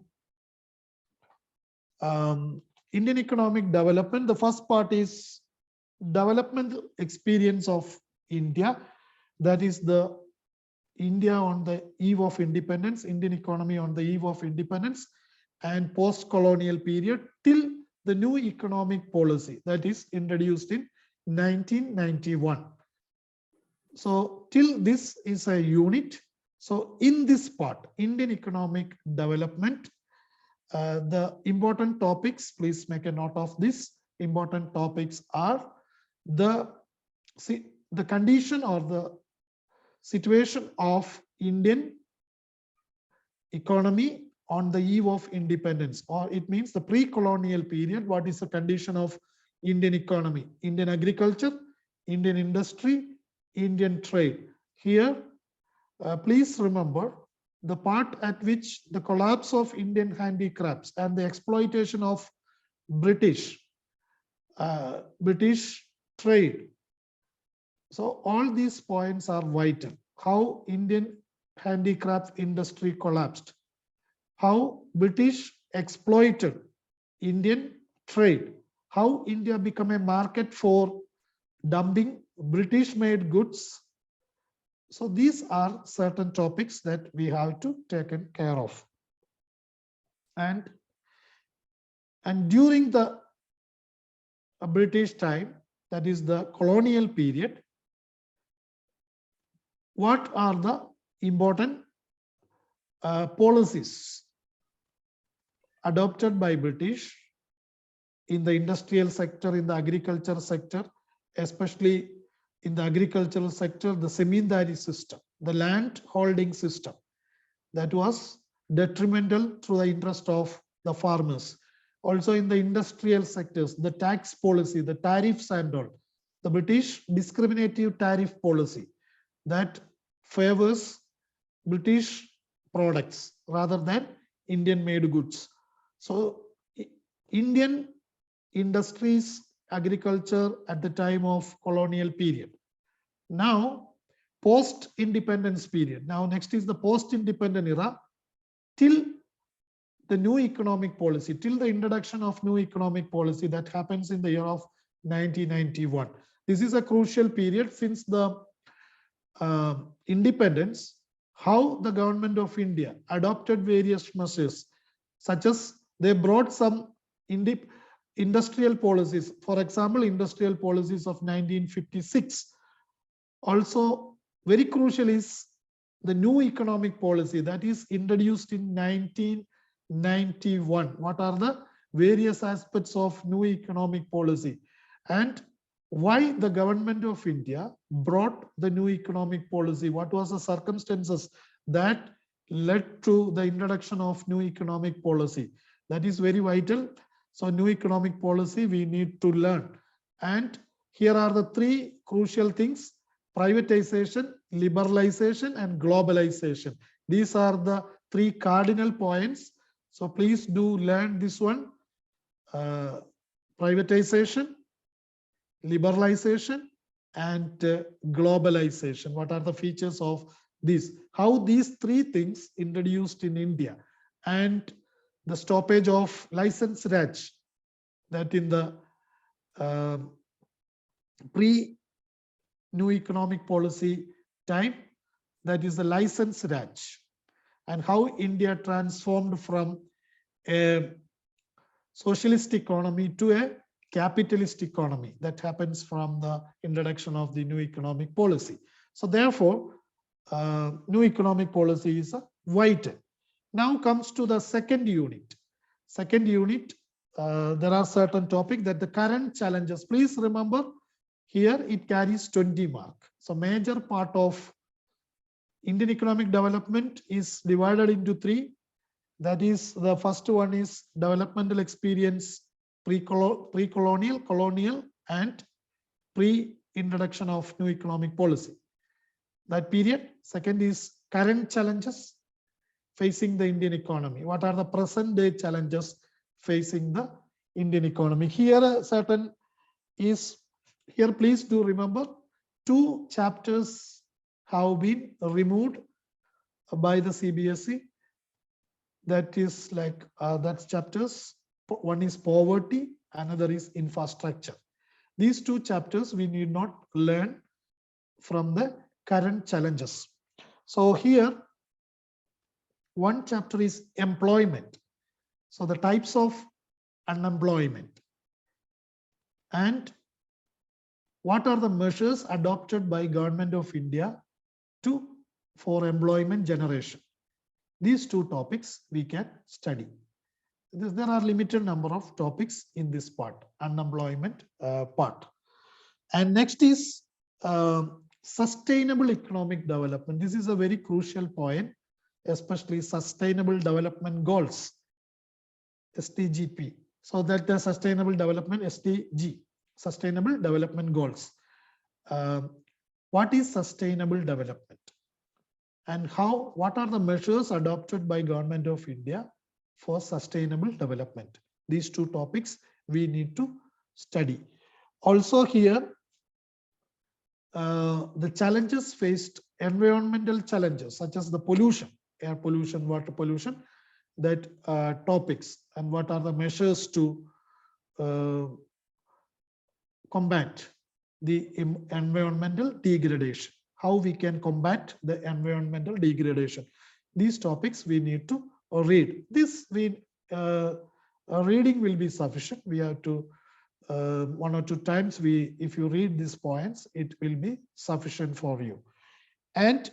Indian economic development, the first part is development experience of India. That is the India on the eve of independence, Indian economy on the eve of independence, and post-colonial period till the new economic policy that is introduced in 1991. So till this is a unit. So in this part, Indian economic development, the important topics, please make a note of this. Important topics are the condition or the situation of Indian economy on the eve of independence, or it means the pre-colonial period. What is the condition of Indian economy, Indian agriculture, Indian industry, Indian trade? Here, please remember the part at which the collapse of Indian handicrafts and the exploitation of British trade. So all these points are vital. How Indian handicraft industry collapsed, how British exploited Indian trade, how India became a market for dumping British made goods. So these are certain topics that we have to take care of. And during the British time, that is the colonial period, what are the important policies adopted by British in the industrial sector, in the agriculture sector, especially in the agricultural sector, the zamindari system, the land holding system, that was detrimental to the interest of the farmers. Also in the industrial sectors, the tax policy, the tariffs and all, the British discriminative tariff policy that favors British products rather than Indian made goods. So Indian industries, agriculture at the time of colonial period. Now post-independence period. Now next is the post-independent era till the new economic policy, till the introduction of new economic policy that happens in the year of 1991. This is a crucial period since the independence, how the government of India adopted various measures, such as they brought some industrial policies. For example, industrial policies of 1956. Also very crucial is the new economic policy that is introduced in 1991. What are the various aspects of new economic policy, and why the government of India brought the new economic policy? What was the circumstances that led to the introduction of new economic policy? That is very vital. So new economic policy we need to learn. And here are the three crucial things: privatization, liberalization, and globalization. These are the three cardinal points. So please do learn this one. Privatization, liberalization, and globalization. What are the features of this? How these three things introduced in India, and the stoppage of license Raj, that in the pre-new economic policy time, that is the license Raj, and how India transformed from a socialist economy to a capitalist economy. That happens from the introduction of the new economic policy. So therefore, new economic policy is vital. Now comes to the second unit. Second unit, there are certain topics that the current challenges. Please remember, here it carries 20 mark. So major part of Indian economic development is divided into three. That is, the first one is developmental experience, pre-colonial, colonial, and pre-introduction of new economic policy. That period. Second is current challenges facing the Indian economy. What are the present day challenges facing the Indian economy? Here certain is, here please do remember, 2 chapters have been removed by the CBSE. That is like, that's chapters. One is poverty, another is infrastructure. These 2 chapters we need not learn from the current challenges. So here, one chapter is employment. So the types of unemployment and what are the measures adopted by Government of India for employment generation. These 2 topics we can study. There are limited number of topics in this part, unemployment part. And next is sustainable economic development. This is a very crucial point, especially sustainable development goals, SDGP. So that the sustainable development, SDG, sustainable development goals. What is sustainable development? And what are the measures adopted by Government of India for sustainable development? These 2 topics we need to study. Also here, the challenges faced, environmental challenges such as the pollution, air pollution, water pollution, that topics, and what are the measures to combat the environmental degradation. How we can combat the environmental degradation. These topics we need to read. This reading will be sufficient. We have to 1 or 2 times. If you read these points, it will be sufficient for you. And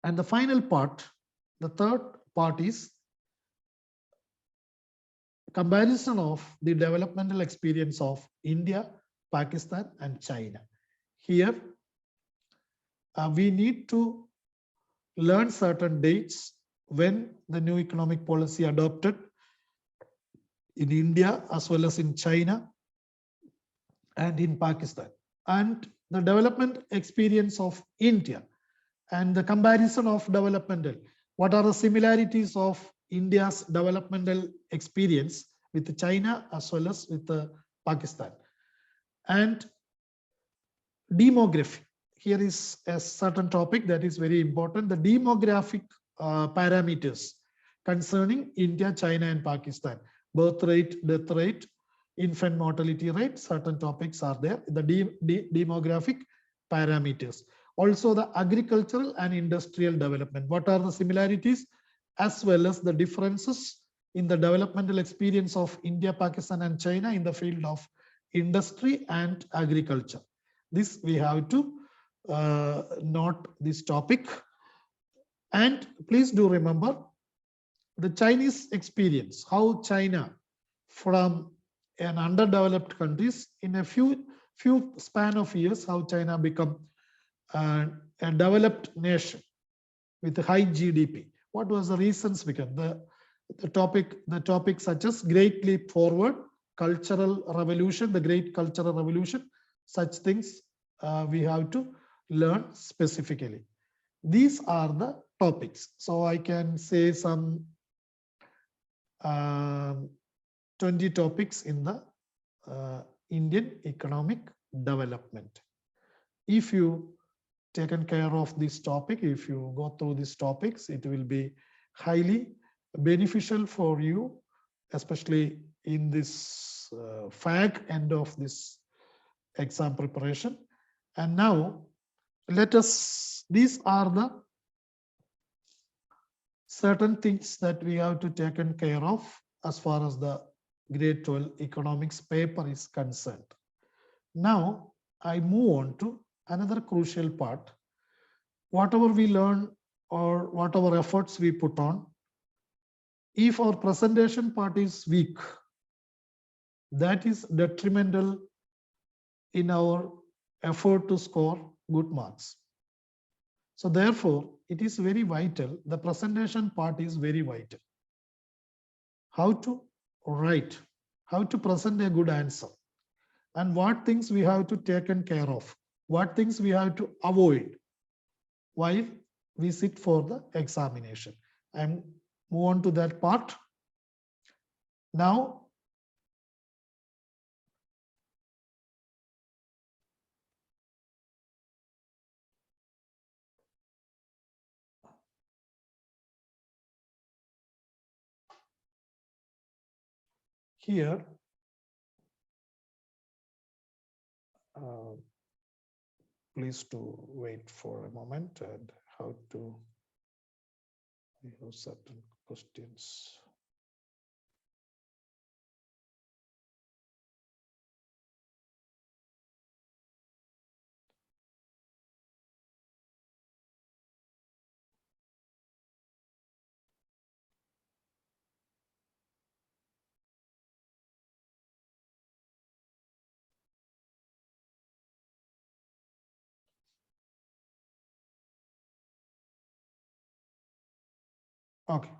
the final part, the third part is comparison of the developmental experience of India, Pakistan, and China. Here, we need to learn certain dates when the new economic policy adopted in India as well as in China and in Pakistan, and the development experience of India and the comparison of developmental. What are the similarities of India's developmental experience with China as well as with Pakistan? And demography. Here is a certain topic that is very important. The demographic parameters concerning India, China, and Pakistan. Birth rate, death rate, infant mortality rate, certain topics are there. The demographic parameters. Also the agricultural and industrial development. What are the similarities as well as the differences in the developmental experience of India, Pakistan, and China in the field of industry and agriculture. This we have to note this topic. And please do remember the Chinese experience, how China from an underdeveloped countries in a few span of years, how China become a developed nation with a high GDP. What was the reasons behind the topic such as Great Leap Forward, cultural revolution, the Great Cultural Revolution, such things we have to learn specifically. These are the topics. So I can say some 20 topics in the Indian economic development. If you taken care of this topic, if you go through these topics, it will be highly beneficial for you, especially in this fag end of this exam preparation. And now these are the certain things that we have to taken care of as far as the grade 12 economics paper is concerned. Now I move on to another crucial part. Whatever we learn or whatever efforts we put on, if our presentation part is weak, that is detrimental in our effort to score good marks. So therefore, it is very vital. The presentation part is very vital. How to write, how to present a good answer, and what things we have to take care of, what things we have to avoid while we sit for the examination. I'm move on to that part. Now, here, please to wait for a moment and how to, we have certain questions. Okay.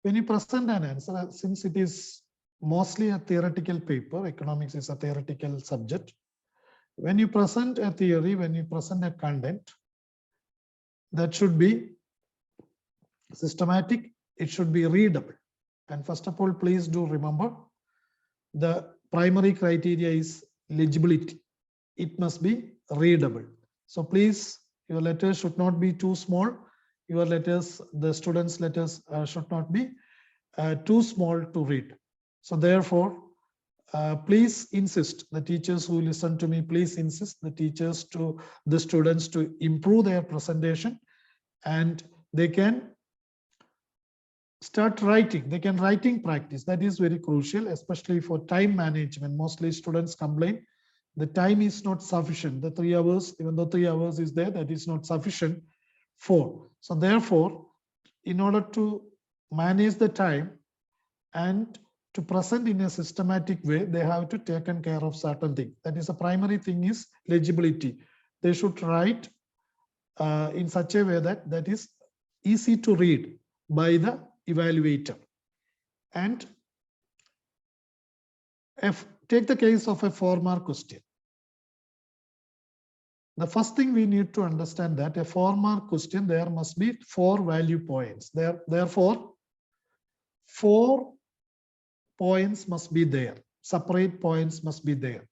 When you present an answer, since it is mostly a theoretical paper, economics is a theoretical subject. When you present a theory, when you present a content, that should be systematic, it should be readable. And first of all, please do remember the primary criteria is legibility. It must be readable. So please, your letters should not be too small. Your letters, the students' letters should not be too small to read. So therefore, please insist, the teachers who listen to me, please insist the teachers to the students to improve their presentation, and they can start writing. They can writing practice. That is very crucial, especially for time management. Mostly students complain the time is not sufficient. The 3 hours, even though 3 hours is there, that is not sufficient for. So therefore, in order to manage the time and to present in a systematic way, they have to take care of certain things. That is, the primary thing is legibility. They should write in such a way that that is easy to read by the evaluator. And if take the case of a 4-mark question. The first thing we need to understand that a 4-mark question, there must be 4 value points. Therefore, 4 points must be there. Separate points must be there.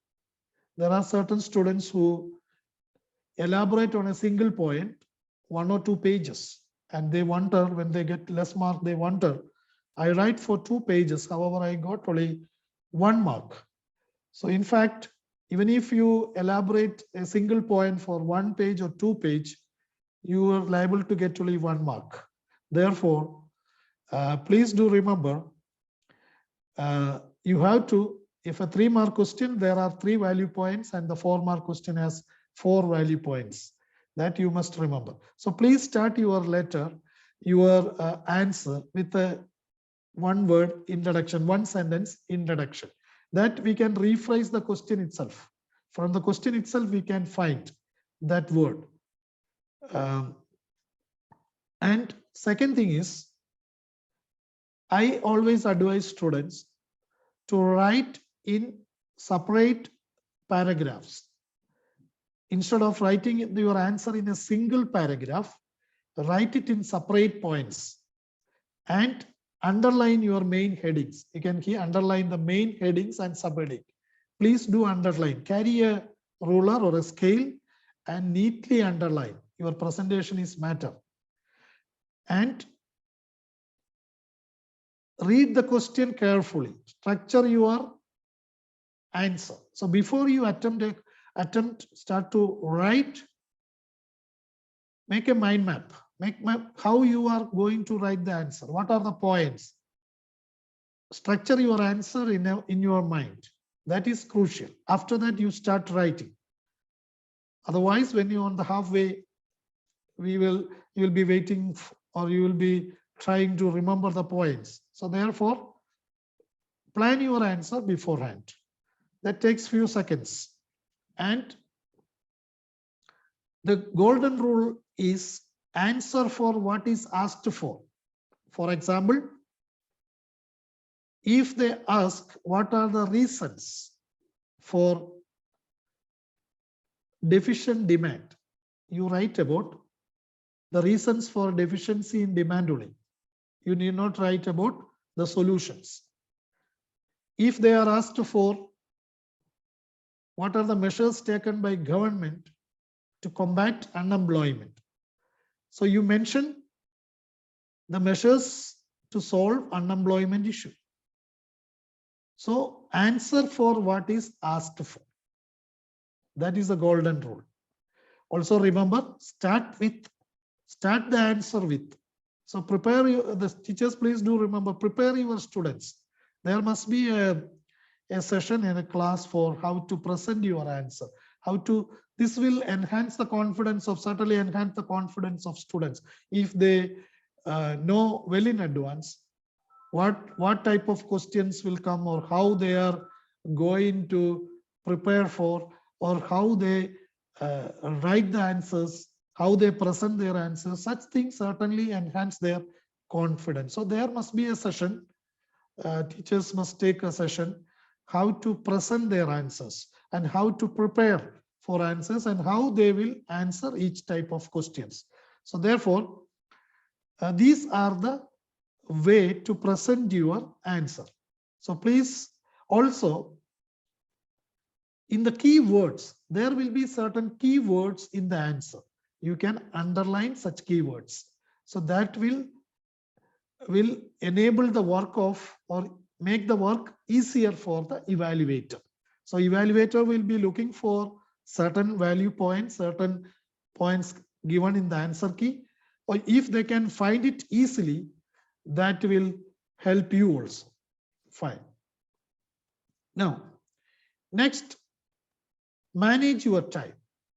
There are certain students who elaborate on a single point, 1 or 2 pages, and they wonder when they get less mark, they wonder, I write for 2 pages, however, I got only 1 mark. So in fact, even if you elaborate a single point for 1 page or 2 page, you are liable to get only 1 mark. Therefore, please do remember, you have to, if a 3-mark question, there are 3 value points, and the 4-mark question has 4 value points. That you must remember. So please start your letter, your answer with a 1-word introduction, 1 sentence introduction. That we can rephrase the question itself. From the question itself, we can find that word. And second thing is, I always advise students to write in separate paragraphs. Instead of writing your answer in a single paragraph, write it in separate points and underline your main headings. You can here underline the main headings and subheading. Please do underline. Carry a ruler or a scale and neatly underline. Your presentation is matter. And read the question carefully. Structure your answer. So before you start to write, make a mind map. Make map how you are going to write the answer. What are the points? Structure your answer in your mind. That is crucial. After that, you start writing. Otherwise, when you're on the halfway, you will be waiting or you will be trying to remember the points. So therefore, plan your answer beforehand. That takes few seconds. And the golden rule is answer for what is asked for. For example, if they ask what are the reasons for deficient demand, you write about the reasons for deficiency in demand only. You need not write about the solutions. If they are asked for what are the measures taken by government to combat unemployment, so you mention the measures to solve unemployment issue. So answer for what is asked for. That is the golden rule. Also remember, start the answer with. So prepare the teachers, please do remember, prepare your students. There must be a session in a class for how to present your answer. This will enhance the confidence of, certainly enhance the confidence of students. If they know well in advance what type of questions will come or how they are going to prepare for, or how they write the answers, how they present their answers, such things certainly enhance their confidence. So there must be a session. Teachers must take a session how to present their answers and how to prepare for answers and how they will answer each type of questions. So therefore, these are the way to present your answer. So please also, in the keywords, there will be certain keywords in the answer. You can underline such keywords. So that will enable the work of, or make the work easier for the evaluator. So evaluator will be looking for certain value points, certain points given in the answer key, or if they can find it easily, that will help you also. Fine. Now, next, manage your time.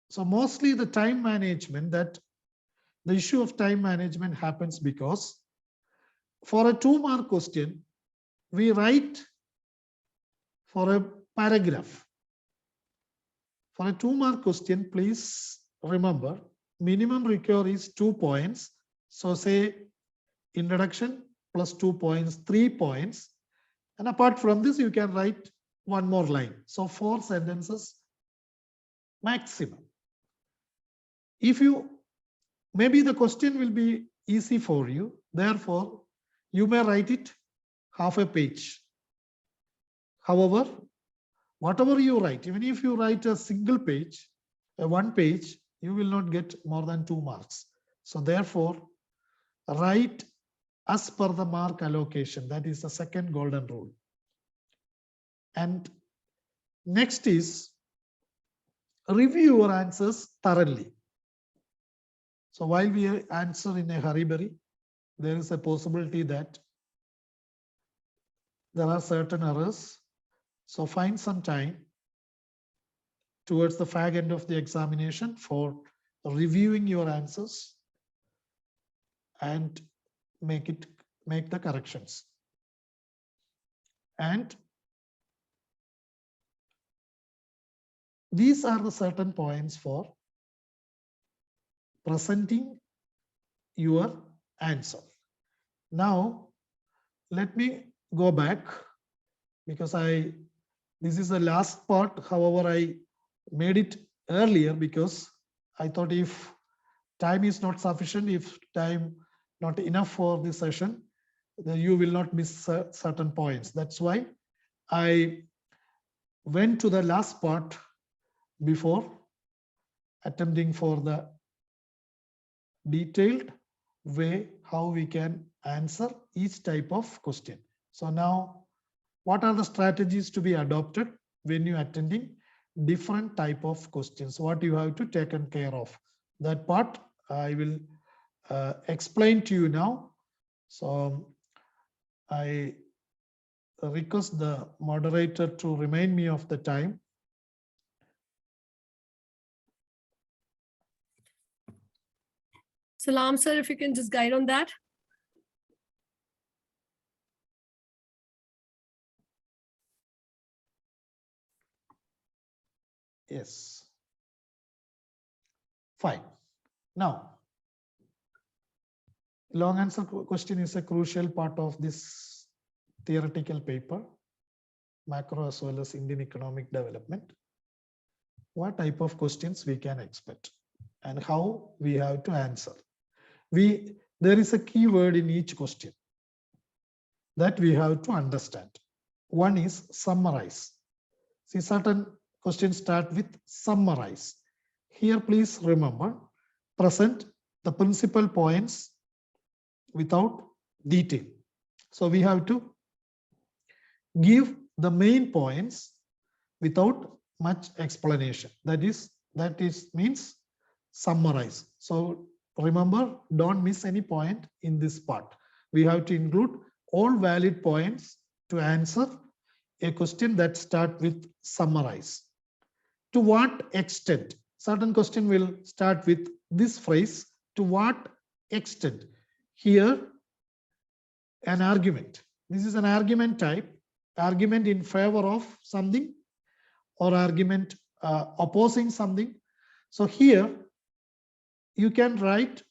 So mostly the time management, the issue of time management happens because for a 2-mark question, we write for a paragraph. For a 2-mark question, please remember, minimum require is 2 points. So say introduction plus 2 points, 3 points. And apart from this, you can write 1 more line. So 4 sentences maximum. If maybe the question will be easy for you, therefore you may write it half a page. However, whatever you write, even if you write a single page, a 1 page, you will not get more than 2 marks. So therefore, write as per the mark allocation. That is the second golden rule. And next is review your answers thoroughly. So while we answer in a hurry-burry, there is a possibility that there are certain errors. So find some time towards the fag end of the examination for reviewing your answers and make the corrections. And these are the certain points for presenting your answer. Now, let me go back because this is the last part. However, I made it earlier because I thought if time is not sufficient, if time not enough for this session, then you will not miss certain points. That's why I went to the last part before attempting for the detailed way how we can answer each type of question. So now, what are the strategies to be adopted when you attending different type of questions? What you have to take care of? That part I will explain to you now. So I request the moderator to remind me of the time. Salam, sir, if you can just guide on that. Yes. Fine. Now, long answer question is a crucial part of this theoretical paper, macro as well as Indian economic development. What type of questions we can expect and how we have to answer. There is a key word in each question that we have to understand. One is summarize. See, certain questions start with summarize. Here, please remember, present the principal points without detail. So we have to give the main points without much explanation. That means summarize. So remember, don't miss any point in this part. We have to include all valid points to answer a question that start with summarize. To what extent? Certain question will start with this phrase, to what extent? Here, an argument. This is an argument type, argument in favor of something or argument opposing something. So here, you can write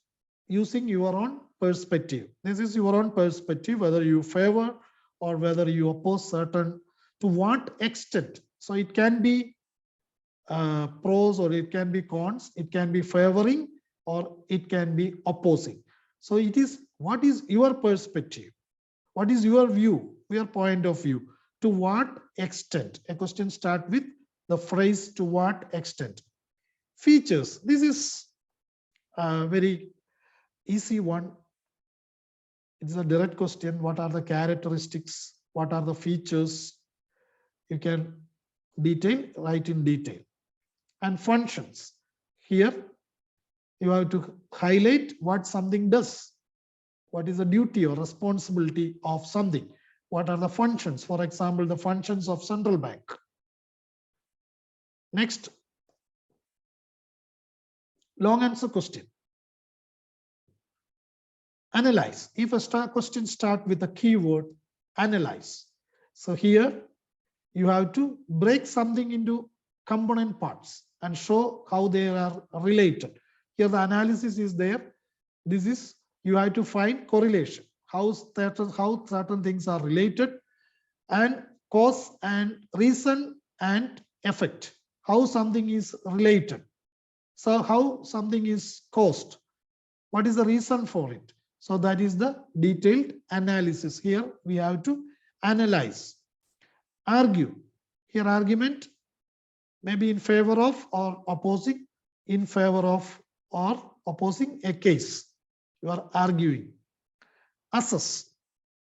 using your own perspective. This is your own perspective, whether you favor or whether you oppose certain, to what extent. So it can be pros or it can be cons, it can be favoring or it can be opposing. So it is, what is your perspective? What is your view, your point of view? To what extent? A question start with the phrase to what extent. Features, this is a very easy one. It's a direct question. What are the characteristics? What are the features? You can write in detail. And functions. Here, you have to highlight what something does. What is the duty or responsibility of something? What are the functions? For example, the functions of central bank. Next, long answer question. Analyze. If a question start with a keyword, analyze. So here, you have to break something into component parts and show how they are related. Here the analysis is there. This is, you have to find correlation, how certain things are related, and cause and reason and effect, how something is related. So how something is caused, what is the reason for it? So that is the detailed analysis. Here we have to analyze. Argue. Here argument maybe in favor of or opposing, in favor of or opposing a case. You are arguing. Assess.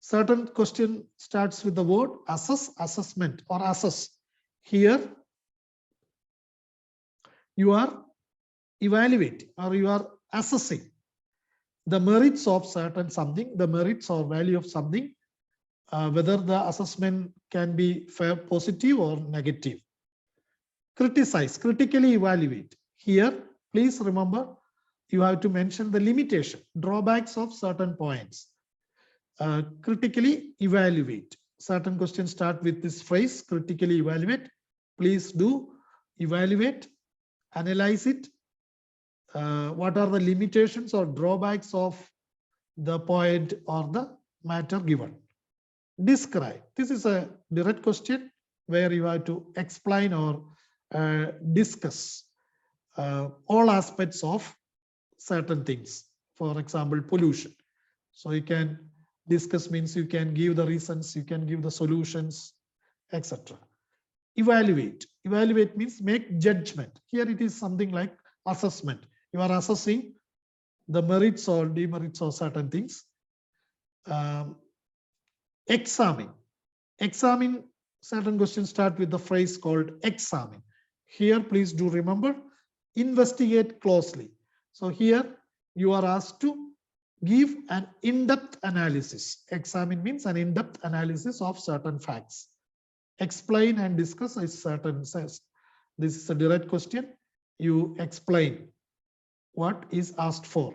Certain question starts with the word assess, assessment or assess. Here you are evaluating or you are assessing the merits of certain something, the merits or value of something, whether the assessment can be fair, positive or negative. Criticize, critically evaluate. Here, please remember, you have to mention the limitation, drawbacks of certain points. Critically evaluate. Certain questions start with this phrase, critically evaluate. Please do evaluate, analyze it. What are the limitations or drawbacks of the point or the matter given? Describe. This is a direct question where you have to explain or discuss all aspects of certain things. For example, pollution. So you can discuss means you can give the reasons, you can give the solutions, etc. Evaluate. Evaluate means make judgment. Here it is something like assessment. You are assessing the merits or demerits of certain things. Examine. Examine, certain questions start with the phrase called examine. Here, please do remember, investigate closely. So here you are asked to give an in-depth analysis. Examine means an in-depth analysis of certain facts. Explain and discuss is certain says. This is a direct question. You explain what is asked for.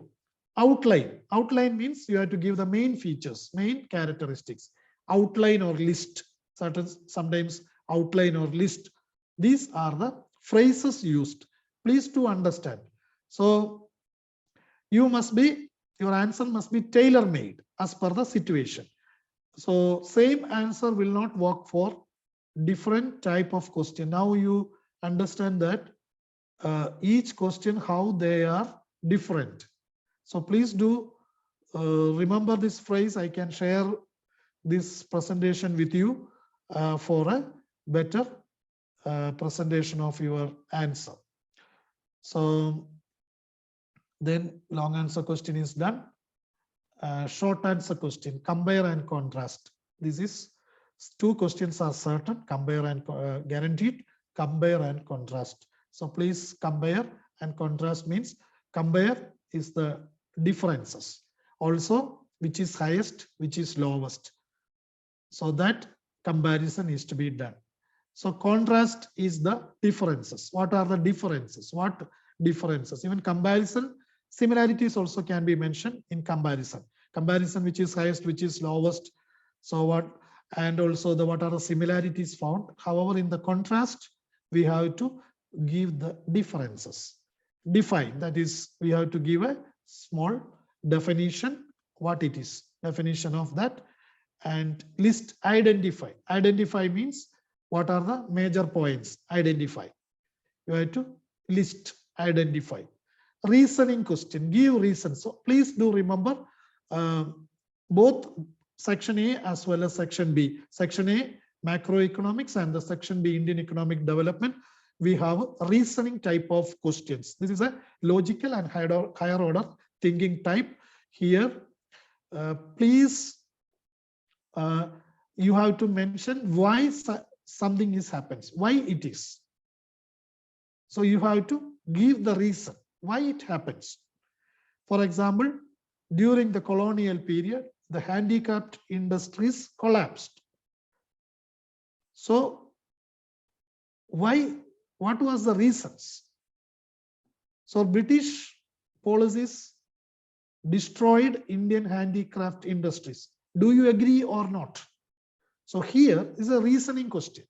Outline. Outline means you have to give the main features, main characteristics. Outline or list. Sometimes outline or list. These are the phrases used. Please to understand. So your answer must be tailor-made as per the situation. So same answer will not work for different type of question. Now you understand that each question, how they are different. So please do remember this phrase. I can share this presentation with you for a better presentation of your answer. So then long answer question is done. Short answer question, compare and contrast. This is two questions are certain, compare and guaranteed, compare and contrast. So please compare and contrast means compare is the differences. Also, which is highest, which is lowest. So that comparison is to be done. So contrast is the differences. What are the differences? What differences? Even comparison, similarities also can be mentioned in comparison. Comparison, which is highest, which is lowest. So what, and also the what are the similarities found. However, in the contrast, we have to give the differences. Define, that is, we have to give a small definition, what it is, definition of that, and list, identify. Identify means what are the major points, identify. You have to list, identify. Reasoning question, give reasons. So please do remember both section A as well as section B. Section A, macroeconomics, and the section B, Indian economic development. We have reasoning type of questions. This is a logical and higher order thinking type. Here, please, you have to mention why something is happens, why it is. So you have to give the reason why it happens. For example, during the colonial period, the handicapped industries collapsed. So why? What was the reasons? So British policies destroyed Indian handicraft industries. Do you agree or not? So here is a reasoning question.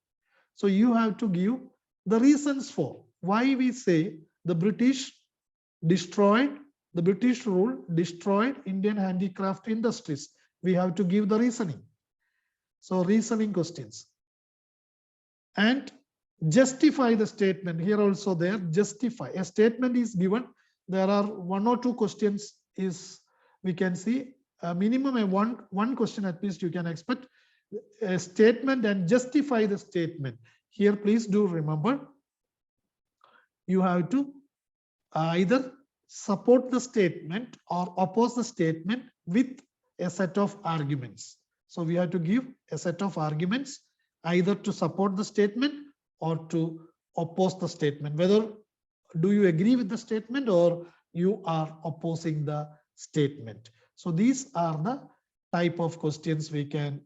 So you have to give the reasons for why we say the British rule destroyed Indian handicraft industries. We have to give the reasoning. So reasoning questions. And justify the statement. Here also there, justify. A statement is given. There are one or two questions is, we can see a minimum of one question at least you can expect. A statement and justify the statement. Here, please do remember, you have to either support the statement or oppose the statement with a set of arguments. So we have to give a set of arguments either to support the statement or to oppose the statement. Whether do you agree with the statement or you are opposing the statement. So these are the type of questions we can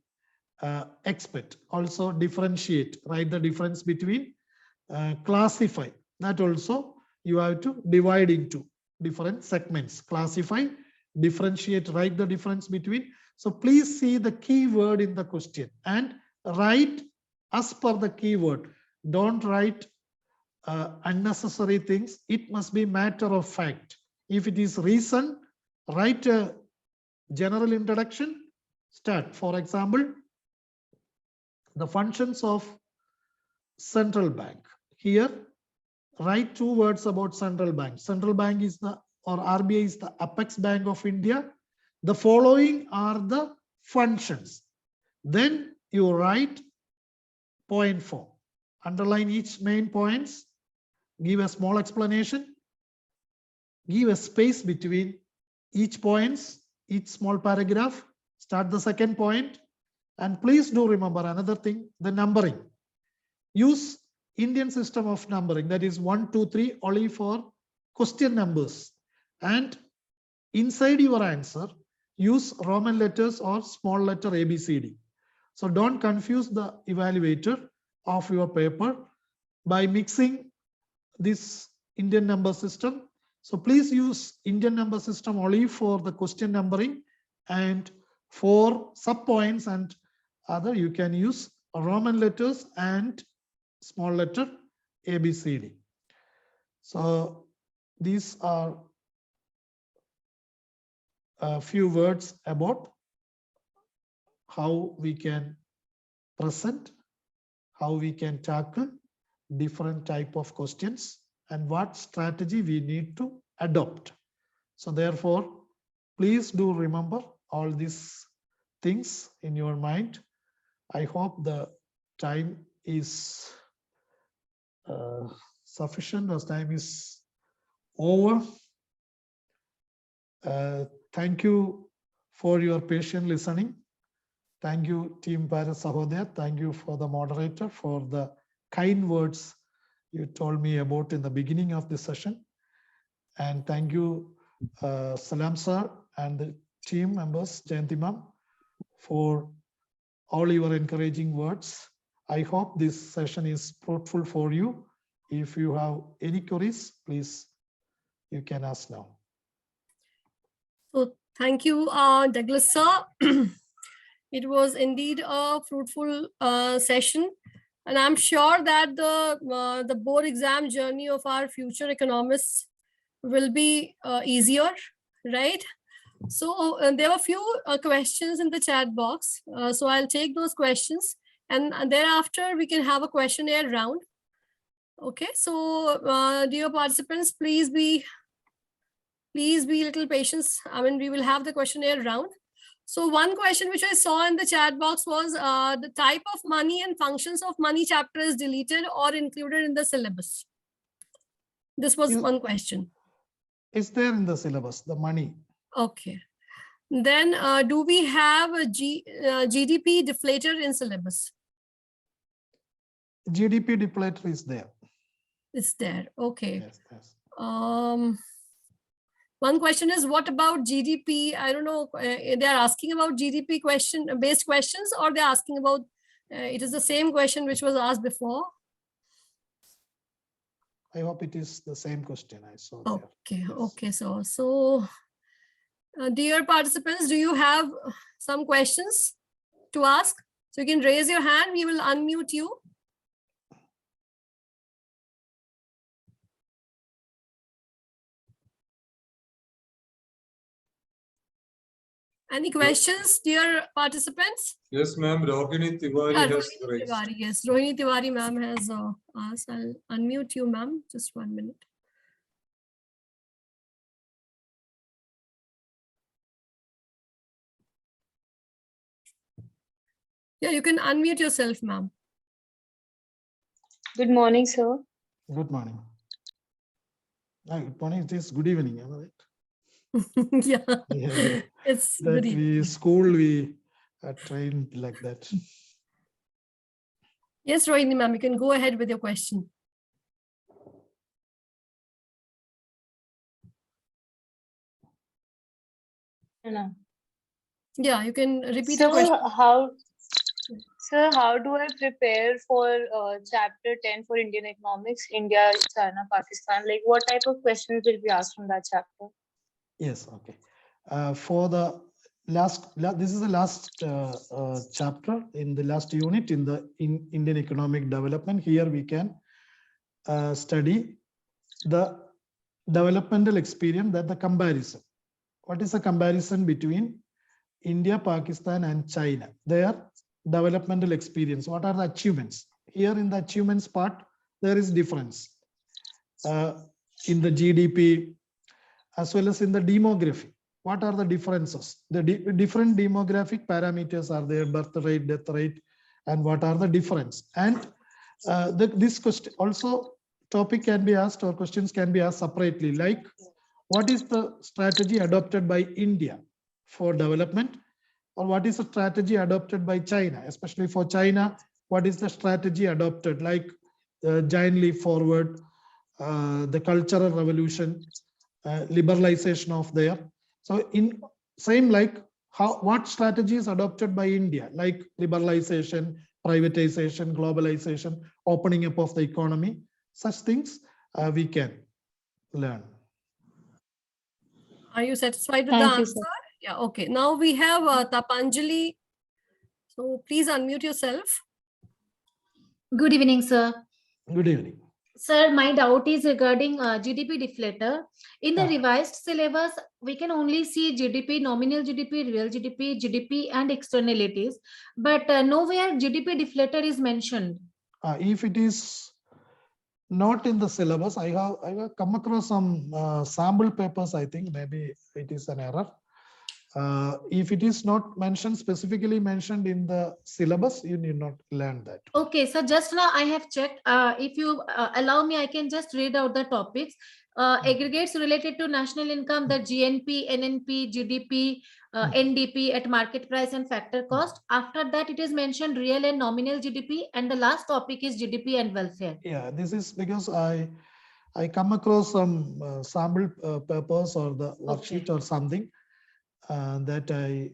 expect. Also differentiate, write the difference between, classify. That also you have to divide into different segments. Classify, differentiate, write the difference between. So please see the keyword in the question and write as per the keyword. Don't write unnecessary things. It must be matter of fact. If it is reason, write a general introduction, start. For example, the functions of central bank. Here, write two words about central bank. Central bank is the, or RBI is the apex bank of India. The following are the functions. Then you write point 4. Underline each main points. Give a small explanation. Give a space between each points, each small paragraph. Start the second point. And please do remember another thing, the numbering. Use Indian system of numbering, that is 1, 2, 3 only for question numbers. And inside your answer, use Roman letters or small letter ABCD. So don't confuse the evaluator of your paper by mixing this Indian number system. So please use Indian number system only for the question numbering, and for sub points and other you can use Roman letters and small letter ABCD. So these are a few words about how we can present, how we can tackle different type of questions, and what strategy we need to adopt. So therefore, please do remember all these things in your mind. I hope the time is sufficient, as time is over. Thank you for your patient listening. Thank you, Team Bharat Sahodaya. Thank you for the moderator for the kind words you told me about in the beginning of the session. And thank you, Salam sir and the team members, Jayanti ma'am, for all your encouraging words. I hope this session is fruitful for you. If you have any queries, please, you can ask now. So thank you, Douglas sir. It was indeed a fruitful session, and I'm sure that the board exam journey of our future economists will be easier, right? So there were a few questions in the chat box. So I'll take those questions, and thereafter we can have a questionnaire round. Okay, so dear participants, please be little patient. I mean, we will have the questionnaire round. So one question which I saw in the chat box was the type of money and functions of money chapter is deleted or included in the syllabus. This was one question. It's there in the syllabus, the money. Okay. Then do we have a GDP deflator in syllabus? GDP deflator is there. It's there. Okay. Yes, yes. One question is, what about GDP? I don't know. They're asking about GDP based questions, or they're asking about, it is the same question which was asked before. I hope it is the same question I saw Okay, there. Yes. okay. So dear participants, do you have some questions to ask? So you can raise your hand. We will unmute you. Any questions, dear participants? Yes, ma'am. Rohini Tiwari Yeah, has Rohini raised. Tiwari, yes, Rohini Tiwari ma'am has asked. I'll unmute you, ma'am. Just 1 minute. Yeah, you can unmute yourself, ma'am. Good morning, sir. Good morning. Good morning. It is good evening. Am I right? Yeah, Yeah. it's That good evening. we are trained like that. Yes, Rohini ma'am, you can go ahead with your question. No. Yeah, you can repeat So your question. how do I prepare for chapter 10 for Indian economics, India, China, Pakistan? Like, what type of questions will be asked from that chapter? Yes, okay. For the this is the last chapter in the last unit in Indian economic development. Here we can study the developmental experience, that the comparison. What is the comparison between India, Pakistan, and China? Their developmental experience. What are the achievements? Here in the achievements part, there is difference in the GDP as well as in the demography. What are the differences? The different demographic parameters are there, birth rate, death rate, and what are the difference? And this question also topic can be asked, or questions can be asked separately, like what is the strategy adopted by India for development, or what is the strategy adopted by China, especially for China, what is the strategy adopted, like giant leap forward, the cultural revolution, liberalization of there. So in same like what strategies adopted by India, like liberalization, privatization, globalization, opening up of the economy, such things we can learn. Are you satisfied with the Thank you, answer? sir. Yeah, okay. Now we have Tapanjali. So please unmute yourself. Good evening, sir. Good evening. Sir, my doubt is regarding GDP deflator. In the Ah. revised syllabus, we can only see GDP, nominal GDP, real GDP, GDP, and externalities, but nowhere GDP deflator is mentioned. If it is not in the syllabus, I have come across some sample papers. I think maybe it is an error. If it is not mentioned, specifically mentioned in the syllabus, you need not learn that. Okay, so just now I have checked. If you allow me, I can just read out the topics. Aggregates related to national income, the GNP, NNP, GDP, NDP at market price and factor cost. After that, it is mentioned real and nominal GDP, and the last topic is GDP and welfare. Yeah, this is because I come across some sample papers or the worksheet or something that I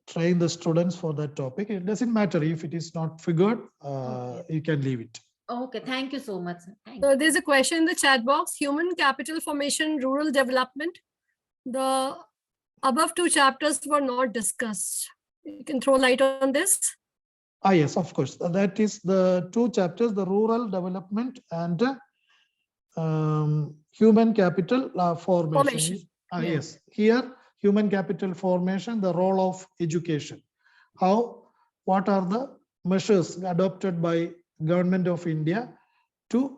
train the students for that topic. It doesn't matter if it is not figured, you can leave it. Okay, thank you so much, sir. Thank you. So there's a question in the chat box, human capital formation, rural development. The above two chapters were not discussed. You can throw light on this. Yes, of course. That is the two chapters, the rural development and human capital formation. Yeah. Yes, here human capital formation, the role of education. What are the measures adopted by Government of India to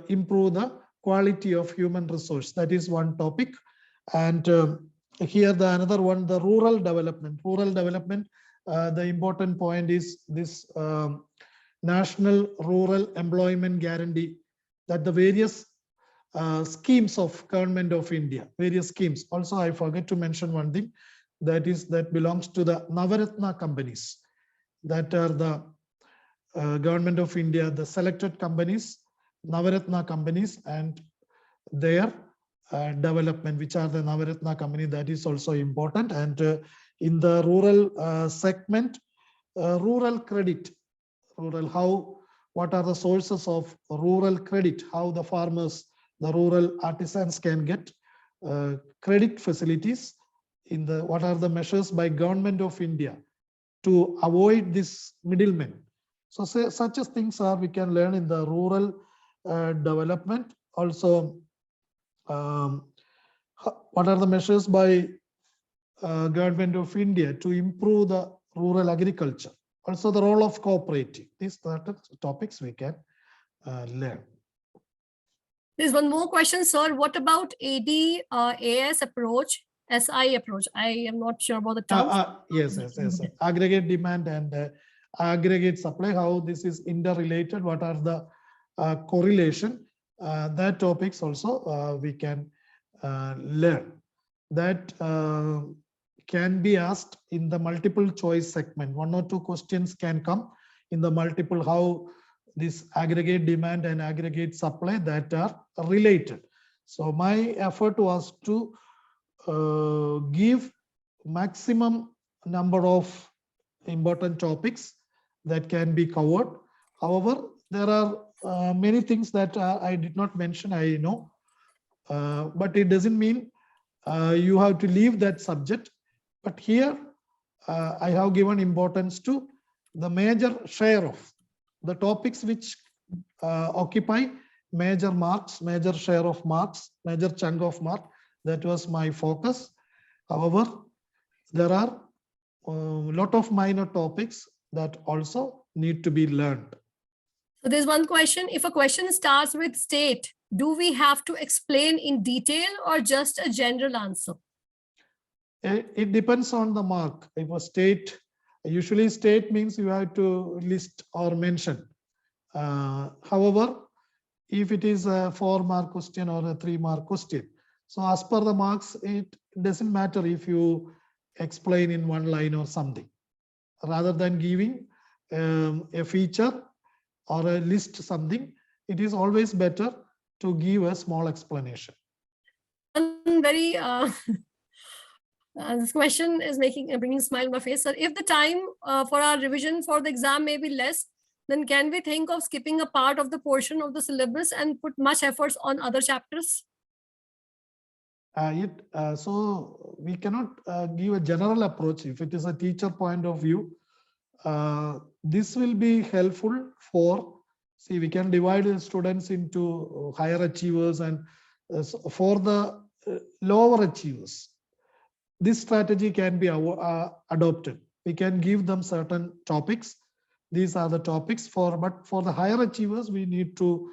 improve the quality of human resource? That is one topic. And here the another one, the rural development. Rural development, the important point is this National Rural Employment Guarantee, that the various schemes of Government of India, various schemes. Also, I forget to mention one thing, that belongs to the Navaratna companies, that are the Government of India, the selected companies, Navaratna companies, and their development, which are the Navaratna company, that is also important. And in the rural segment, rural credit, what are the sources of rural credit, how the farmers, the rural artisans can get credit facilities, what are the measures by Government of India to avoid this middlemen. So such as things we can learn in the rural development. Also, what are the measures by Government of India to improve the rural agriculture? Also, the role of cooperative. These are the topics we can learn. There's one more question, sir. What about AS approach, SI approach? I am not sure about the terms. Yes. Aggregate demand and aggregate supply, how this is interrelated, what are the correlation, that topics also we can learn. That can be asked in the multiple choice segment. 1 or 2 questions can come in the multiple, how this aggregate demand and aggregate supply that are related. So my effort was to give maximum number of important topics that can be covered. However, there are many things that I did not mention, I know, but it doesn't mean you have to leave that subject. But here I have given importance to the major share of the topics which occupy major marks, major share of marks, major chunk of mark. That was my focus. However, there are a lot of minor topics that also need to be learned. So there's one question. If a question starts with state, do we have to explain in detail or just a general answer? It depends on the mark. If a state, usually state means you have to list or mention. However, if it is a 4-mark question or a 3-mark question, so as per the marks, it doesn't matter if you explain in 1 line or something. Rather than giving a feature or a list something, it is always better to give a small explanation. One very This question is bringing a smile on my face. Sir, if the time for our revision for the exam may be less, then can we think of skipping a part of the portion of the syllabus and put much efforts on other chapters? So we cannot give a general approach. If it is a teacher point of view, this will be helpful for, see, we can divide the students into higher achievers and for the lower achievers. This strategy can be adopted. We can give them certain topics. These are the topics but for the higher achievers, we need to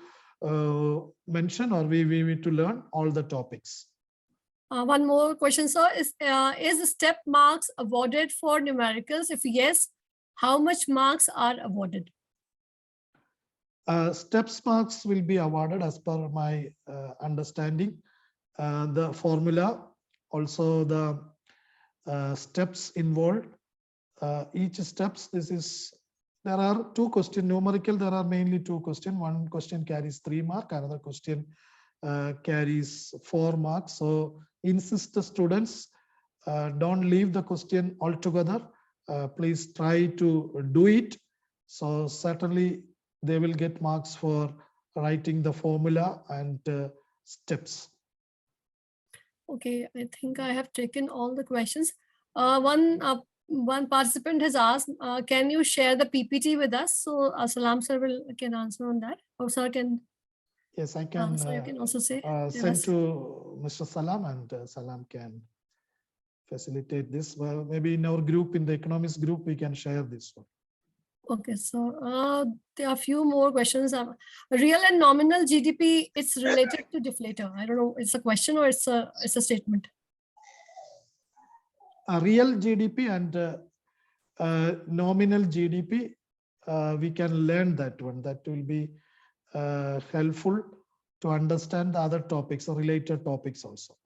mention, or we need to learn all the topics. One more question, sir. Is the step marks awarded for numericals? If yes, how much marks are awarded? Steps marks will be awarded as per my understanding. The formula, also the steps involved. Each steps, there are two questions. Numerical, there are mainly two questions. One question carries 3 marks, another question carries 4 marks. So insist the students, don't leave the question altogether. Please try to do it. So certainly they will get marks for writing the formula and steps. Okay, I think I have taken all the questions. One participant has asked, can you share the PPT with us? So Salam sir can answer on that. Or sir can. Yes, I can. So you can also say. Send to Mr. Salam, and Salam can facilitate this. Well, maybe in our group, in the economics group, we can share this one. Okay, so there are a few more questions. Real and nominal GDP, it's related to deflator. I don't know, it's a question or it's a statement. Real GDP and nominal GDP, we can learn that one. That will be helpful to understand the other topics or related topics also.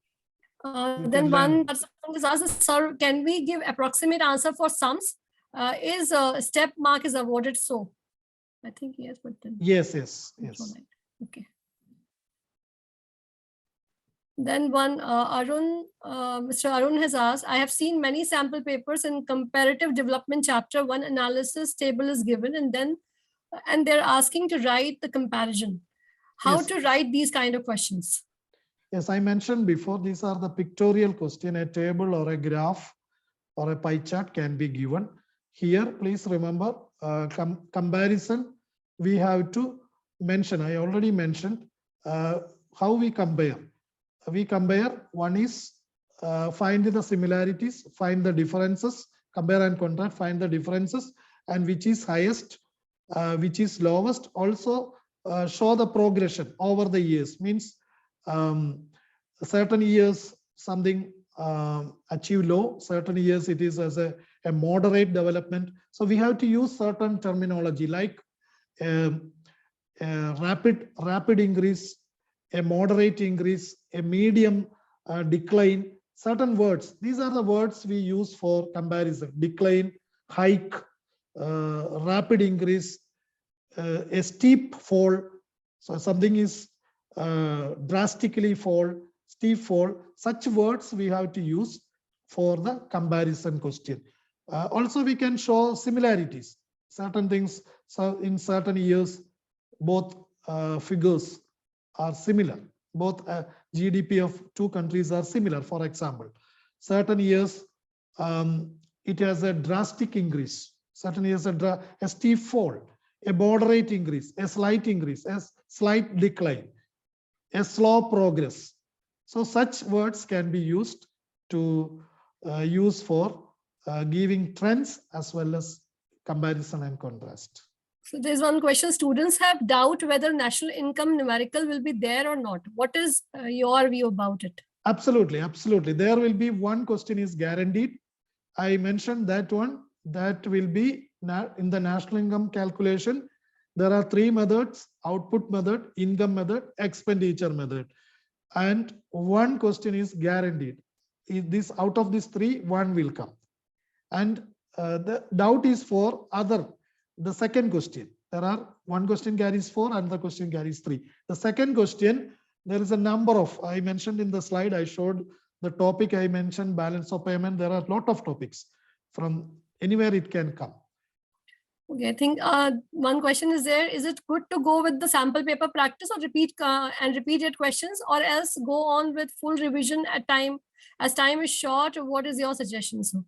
Then one person is asked, sir, can we give approximate answer for sums? Is a step mark is awarded so? I think yes, but then. Yes. Okay. Then one Mr. Arun has asked, I have seen many sample papers in comparative development chapter 1 analysis table is given and they're asking to write the comparison. How to write these kind of questions? Yes, I mentioned before, these are the pictorial question. A table or a graph or a pie chart can be given. Here, please remember, comparison, we have to mention, I already mentioned how we compare. We compare, one is find the similarities, find the differences, compare and contrast, find the differences, and which is highest, which is lowest. Also show the progression over the years, means certain years something achieve low, certain years it is as a moderate development. So we have to use certain terminology like rapid increase, a moderate increase, a medium decline, certain words. These are the words we use for comparison: decline, hike, rapid increase, a steep fall. So something is drastically fall, steep fall. Such words we have to use for the comparison question. Also, we can show similarities. Certain things, so in certain years, both figures are similar. Both GDP of two countries are similar. For example, certain years it has a drastic increase. Certain years a steep fall, a moderate increase, a slight increase, a slight decline, a slow progress. So such words can be used to use for giving trends as well as comparison and contrast. So there's one question, students have doubt whether national income numerical will be there or not. What is your view about it? Absolutely. There will be one question is guaranteed. I mentioned that one, that will be in the national income calculation. There are 3 methods: output method, income method, expenditure method. And one question is guaranteed. This out of these 3, one will come. And the doubt is for the second question. There are one question carries 4, and the question carries 3. The second question, there is a number of, I mentioned in the slide, I showed the topic I mentioned, balance of payment, there are a lot of topics from anywhere it can come. Okay, I think one question is there. Is it good to go with the sample paper practice or repeat repeated questions, or else go on with full revision at time as time is short? What is your suggestion, sir?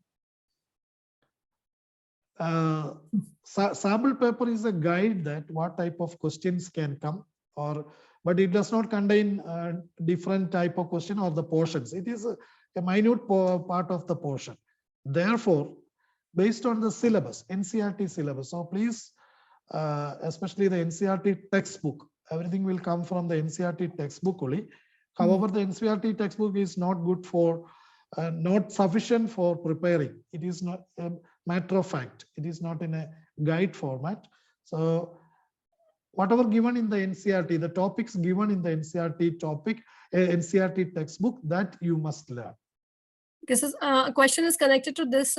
Sample paper is a guide that what type of questions can come, but it does not contain different type of question or the portions. It is a minute part of the portion. Therefore, based on the syllabus, NCERT syllabus, so please, especially the NCERT textbook, everything will come from the NCERT textbook only. However, the NCERT textbook is not good for, not sufficient for preparing. It is not a matter of fact. It is not in a guide format. So whatever given in the NCERT, the topics given in the NCERT NCERT textbook, that you must learn. This is a question is connected to this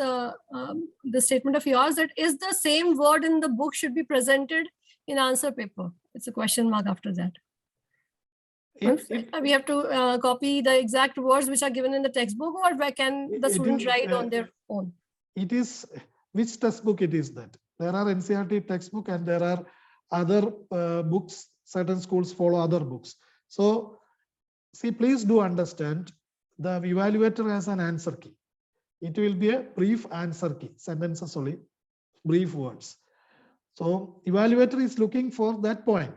this statement of yours, that is the same word in the book should be presented in answer paper. It's a question mark after that. We have to copy the exact words which are given in the textbook, or can the student write on their own? It is, which textbook it is that? There are NCERT textbook and there are other books. Certain schools follow other books. So see, please do understand, the evaluator has an answer key. It will be a brief answer key, sentences only, brief words. So evaluator is looking for that point.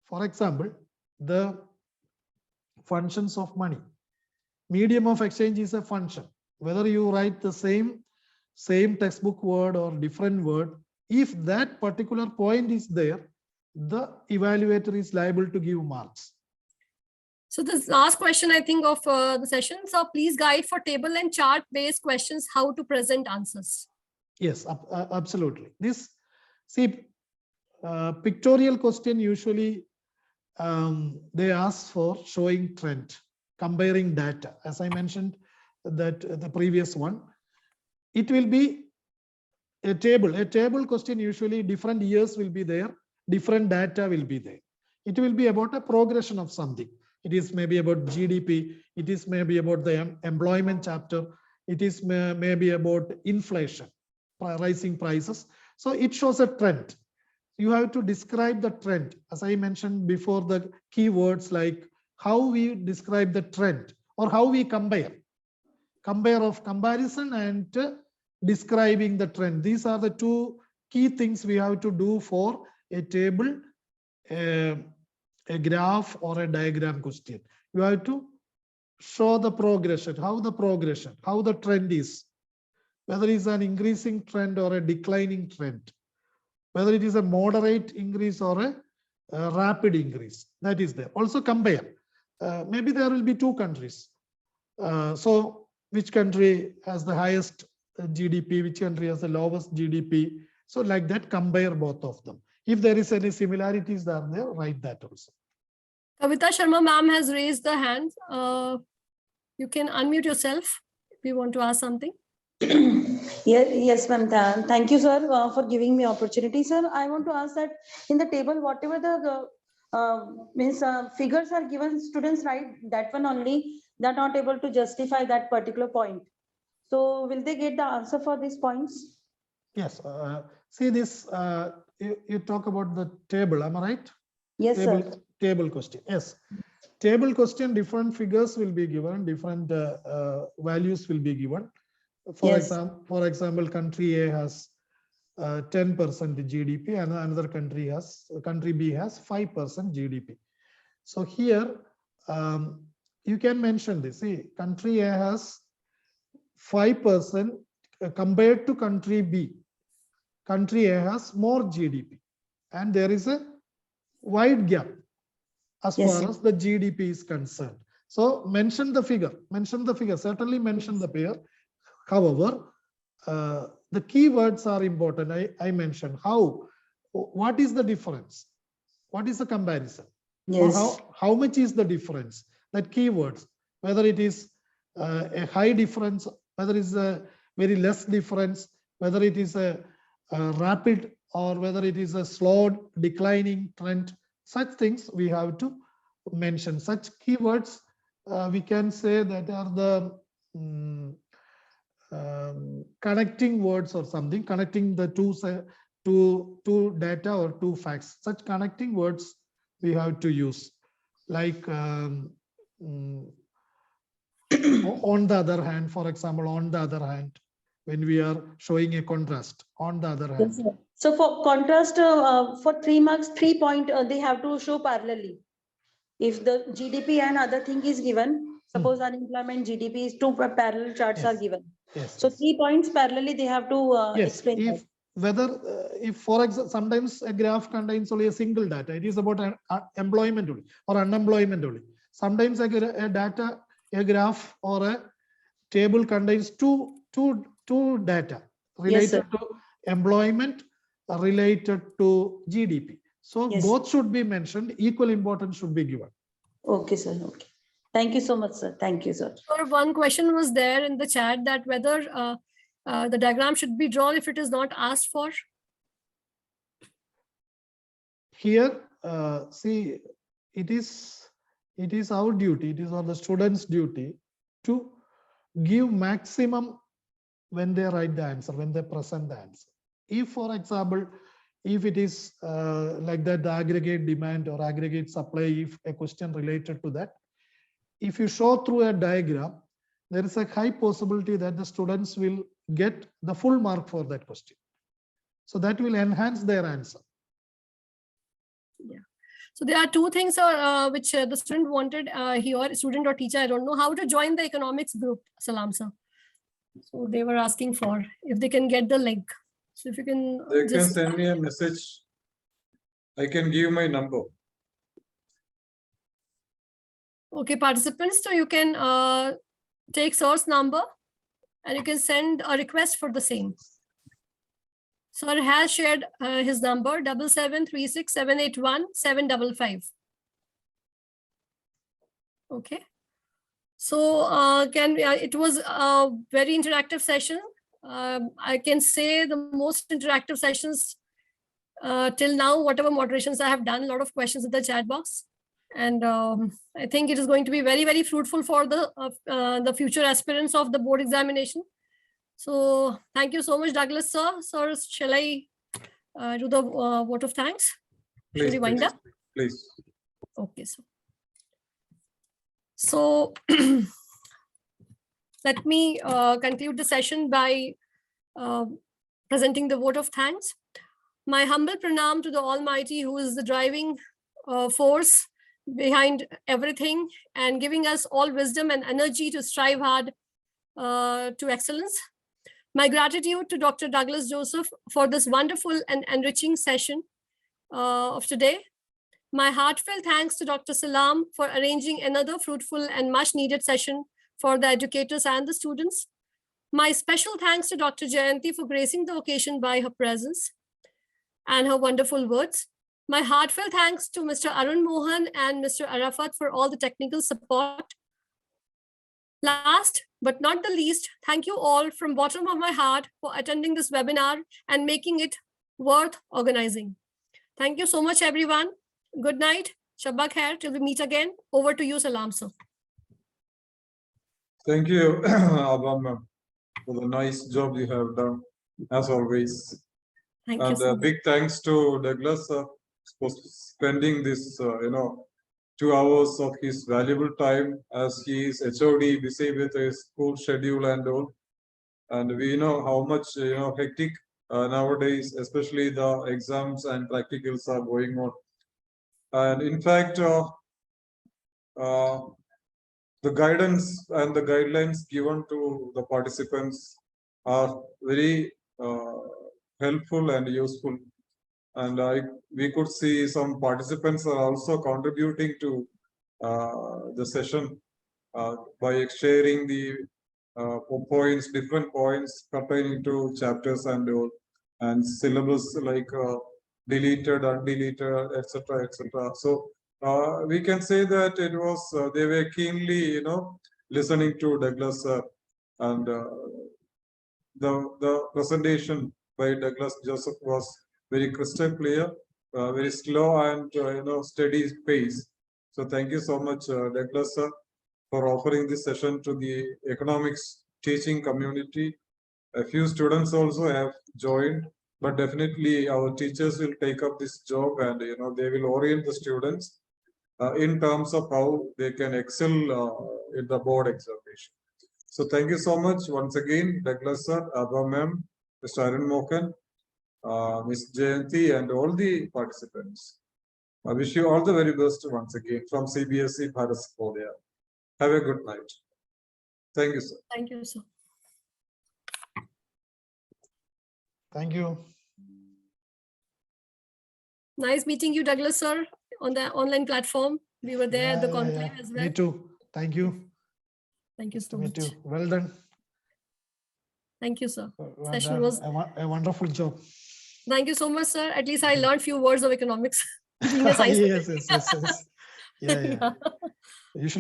For example, the functions of money. Medium of exchange is a function. Whether you write the same textbook word or different word, if that particular point is there, the evaluator is liable to give marks. So this last question, I think, of the session. So please guide for table and chart based questions, how to present answers. Yes, absolutely. This, see, pictorial question usually they ask for showing trend, comparing data. As I mentioned that the previous one, it will be a table. A table question usually different years will be there, different data will be there. It will be about a progression of something. It is maybe about GDP. It is maybe about the employment chapter. It is maybe about inflation, rising prices. So it shows a trend. You have to describe the trend. As I mentioned before, the keywords like how we describe the trend or how we compare of comparison and describing the trend. These are the two key things we have to do for a table, a graph or a diagram question. You have to show the progression, how the trend is, whether it's an increasing trend or a declining trend, whether it is a moderate increase or a rapid increase. That is there. Also compare. Maybe there will be two countries. So which country has the highest GDP, which country has the lowest GDP? So like that, compare both of them. If there is any similarities there, write that also. Kavita Sharma ma'am has raised the hand. You can unmute yourself if you want to ask something. Yes, ma'am. Thank you, sir, for giving me opportunity, sir. I want to ask that in the table, whatever the figures are given, students write that one only. They're not able to justify that particular point. So will they get the answer for these points? Yes. See this. You talk about the table. Am I right? Yes, table, sir. Table question. Yes. Table question. Different figures will be given. Different values will be given. For example, country A has 10% GDP and another country B has 5% GDP. So here you can mention this. See, country A has 5% compared to country B. Country A has more GDP and there is a wide gap as far as the GDP is concerned. So mention the figure, certainly mention the pair. However, the keywords are important. I mentioned what is the difference? What is the comparison? Yes. Or how much is the difference? That keywords, whether it is a high difference, whether it is a very less difference, whether it is a rapid or whether it is a slow declining trend, such things we have to mention. Such keywords we can say that are the connecting words or something, connecting the two data or two facts. Such connecting words we have to use, like on the other hand, for example, on the other hand, when we are showing a contrast, on the other hand. So for contrast, for 3 marks, 3 point, they have to show parallelly. If the GDP and other thing is given, suppose unemployment, GDP is 2 parallel charts are Yes. given. Yes. So 3 points parallelly they have to Yes, explain. if whether if for example sometimes a graph contains only a single data, it is about employment only or unemployment only. Sometimes a graph or a table contains two data related to employment, related to GDP. So Yes. both should be mentioned, equal importance should be given. Okay, sir. Okay. Thank you so much, sir. Thank you, sir. Sir, one question was there in the chat that whether the diagram should be drawn if it is not asked for. Here, see, it is our duty, it is on the students' duty to give maximum when they write the answer, when they present the answer. If, for example, if it is like that, the aggregate demand or aggregate supply, if a question related to that, if you show through a diagram, there is a high possibility that the students will get the full mark for that question. So that will enhance their answer. Yeah. So there are two things which the student wanted here, student or teacher, I don't know, how to join the economics group, Salam sir. So they were asking for if they can get the link. So if you can They just can send me a message. I can give my number. Okay, participants, so you can take source number and you can send a request for the same. Sir has shared his number 7736781755. Okay. So it was a very interactive session. I can say the most interactive sessions till now, whatever moderations I have done, a lot of questions in the chat box. And I think it is going to be very, very fruitful for the future aspirants of the board examination. So thank you so much, Douglas sir. Sir, shall I do the vote of thanks? Please, Should we wind up? Please. Okay, so let me conclude the session by presenting the vote of thanks. My humble pranam to the Almighty, who is the driving force behind everything and giving us all wisdom and energy to strive hard to excellence. My gratitude to Dr. Douglas Joseph for this wonderful and enriching session of today. My heartfelt thanks to Dr. Salam for arranging another fruitful and much needed session for the educators and the students. My special thanks to Dr. Jayanti for gracing the occasion by her presence and her wonderful words. My heartfelt thanks to Mr. Arun Mohan and Mr. Arafat for all the technical support. Last but not the least, thank you all from bottom of my heart for attending this webinar and making it worth organizing. Thank you so much, everyone. Good night. Shabba khair till we meet again. Over to you, Salam sir. Thank you, Abba ma'am, for the nice job you have done, as always. Thank you And so much. big thanks to Douglas for spending this, 2 hours of his valuable time, as he is HOD, busy with his school schedule and all. And we know how much hectic nowadays, especially the exams and practicals are going on. And in fact, the guidance and the guidelines given to the participants are very helpful and useful. And we could see some participants are also contributing to the session by sharing the points, different points pertaining to chapters and syllabus like deleted, undeleted, etc., etc. So we can say that it was they were keenly, listening to Douglas, and the presentation by Douglas Joseph was very crystal clear, very slow and steady pace. So thank you so much, Douglas sir. for offering this session to the economics teaching community. A few students also have joined, but definitely our teachers will take up this job, and they will orient the students in terms of how they can excel in the board examination. So thank you so much once again, Douglas sir, Abha ma'am, Mr. Arun Mohan, Ms. Jayanti, and all the participants. I wish you all the very best once again from CBSE Bharat Sahodaya. Have a good night. Thank you, sir. Thank you, sir. Thank you. Nice meeting you, Douglas sir, on the online platform. We were there at the conclave as well. Me too. Thank you. Thank you so Me much. too. Well done. Thank you, sir. Well Session done. was. A wonderful job. Thank you so much, sir. At least I learned few words of economics. Being a science Yes. Yeah. Usually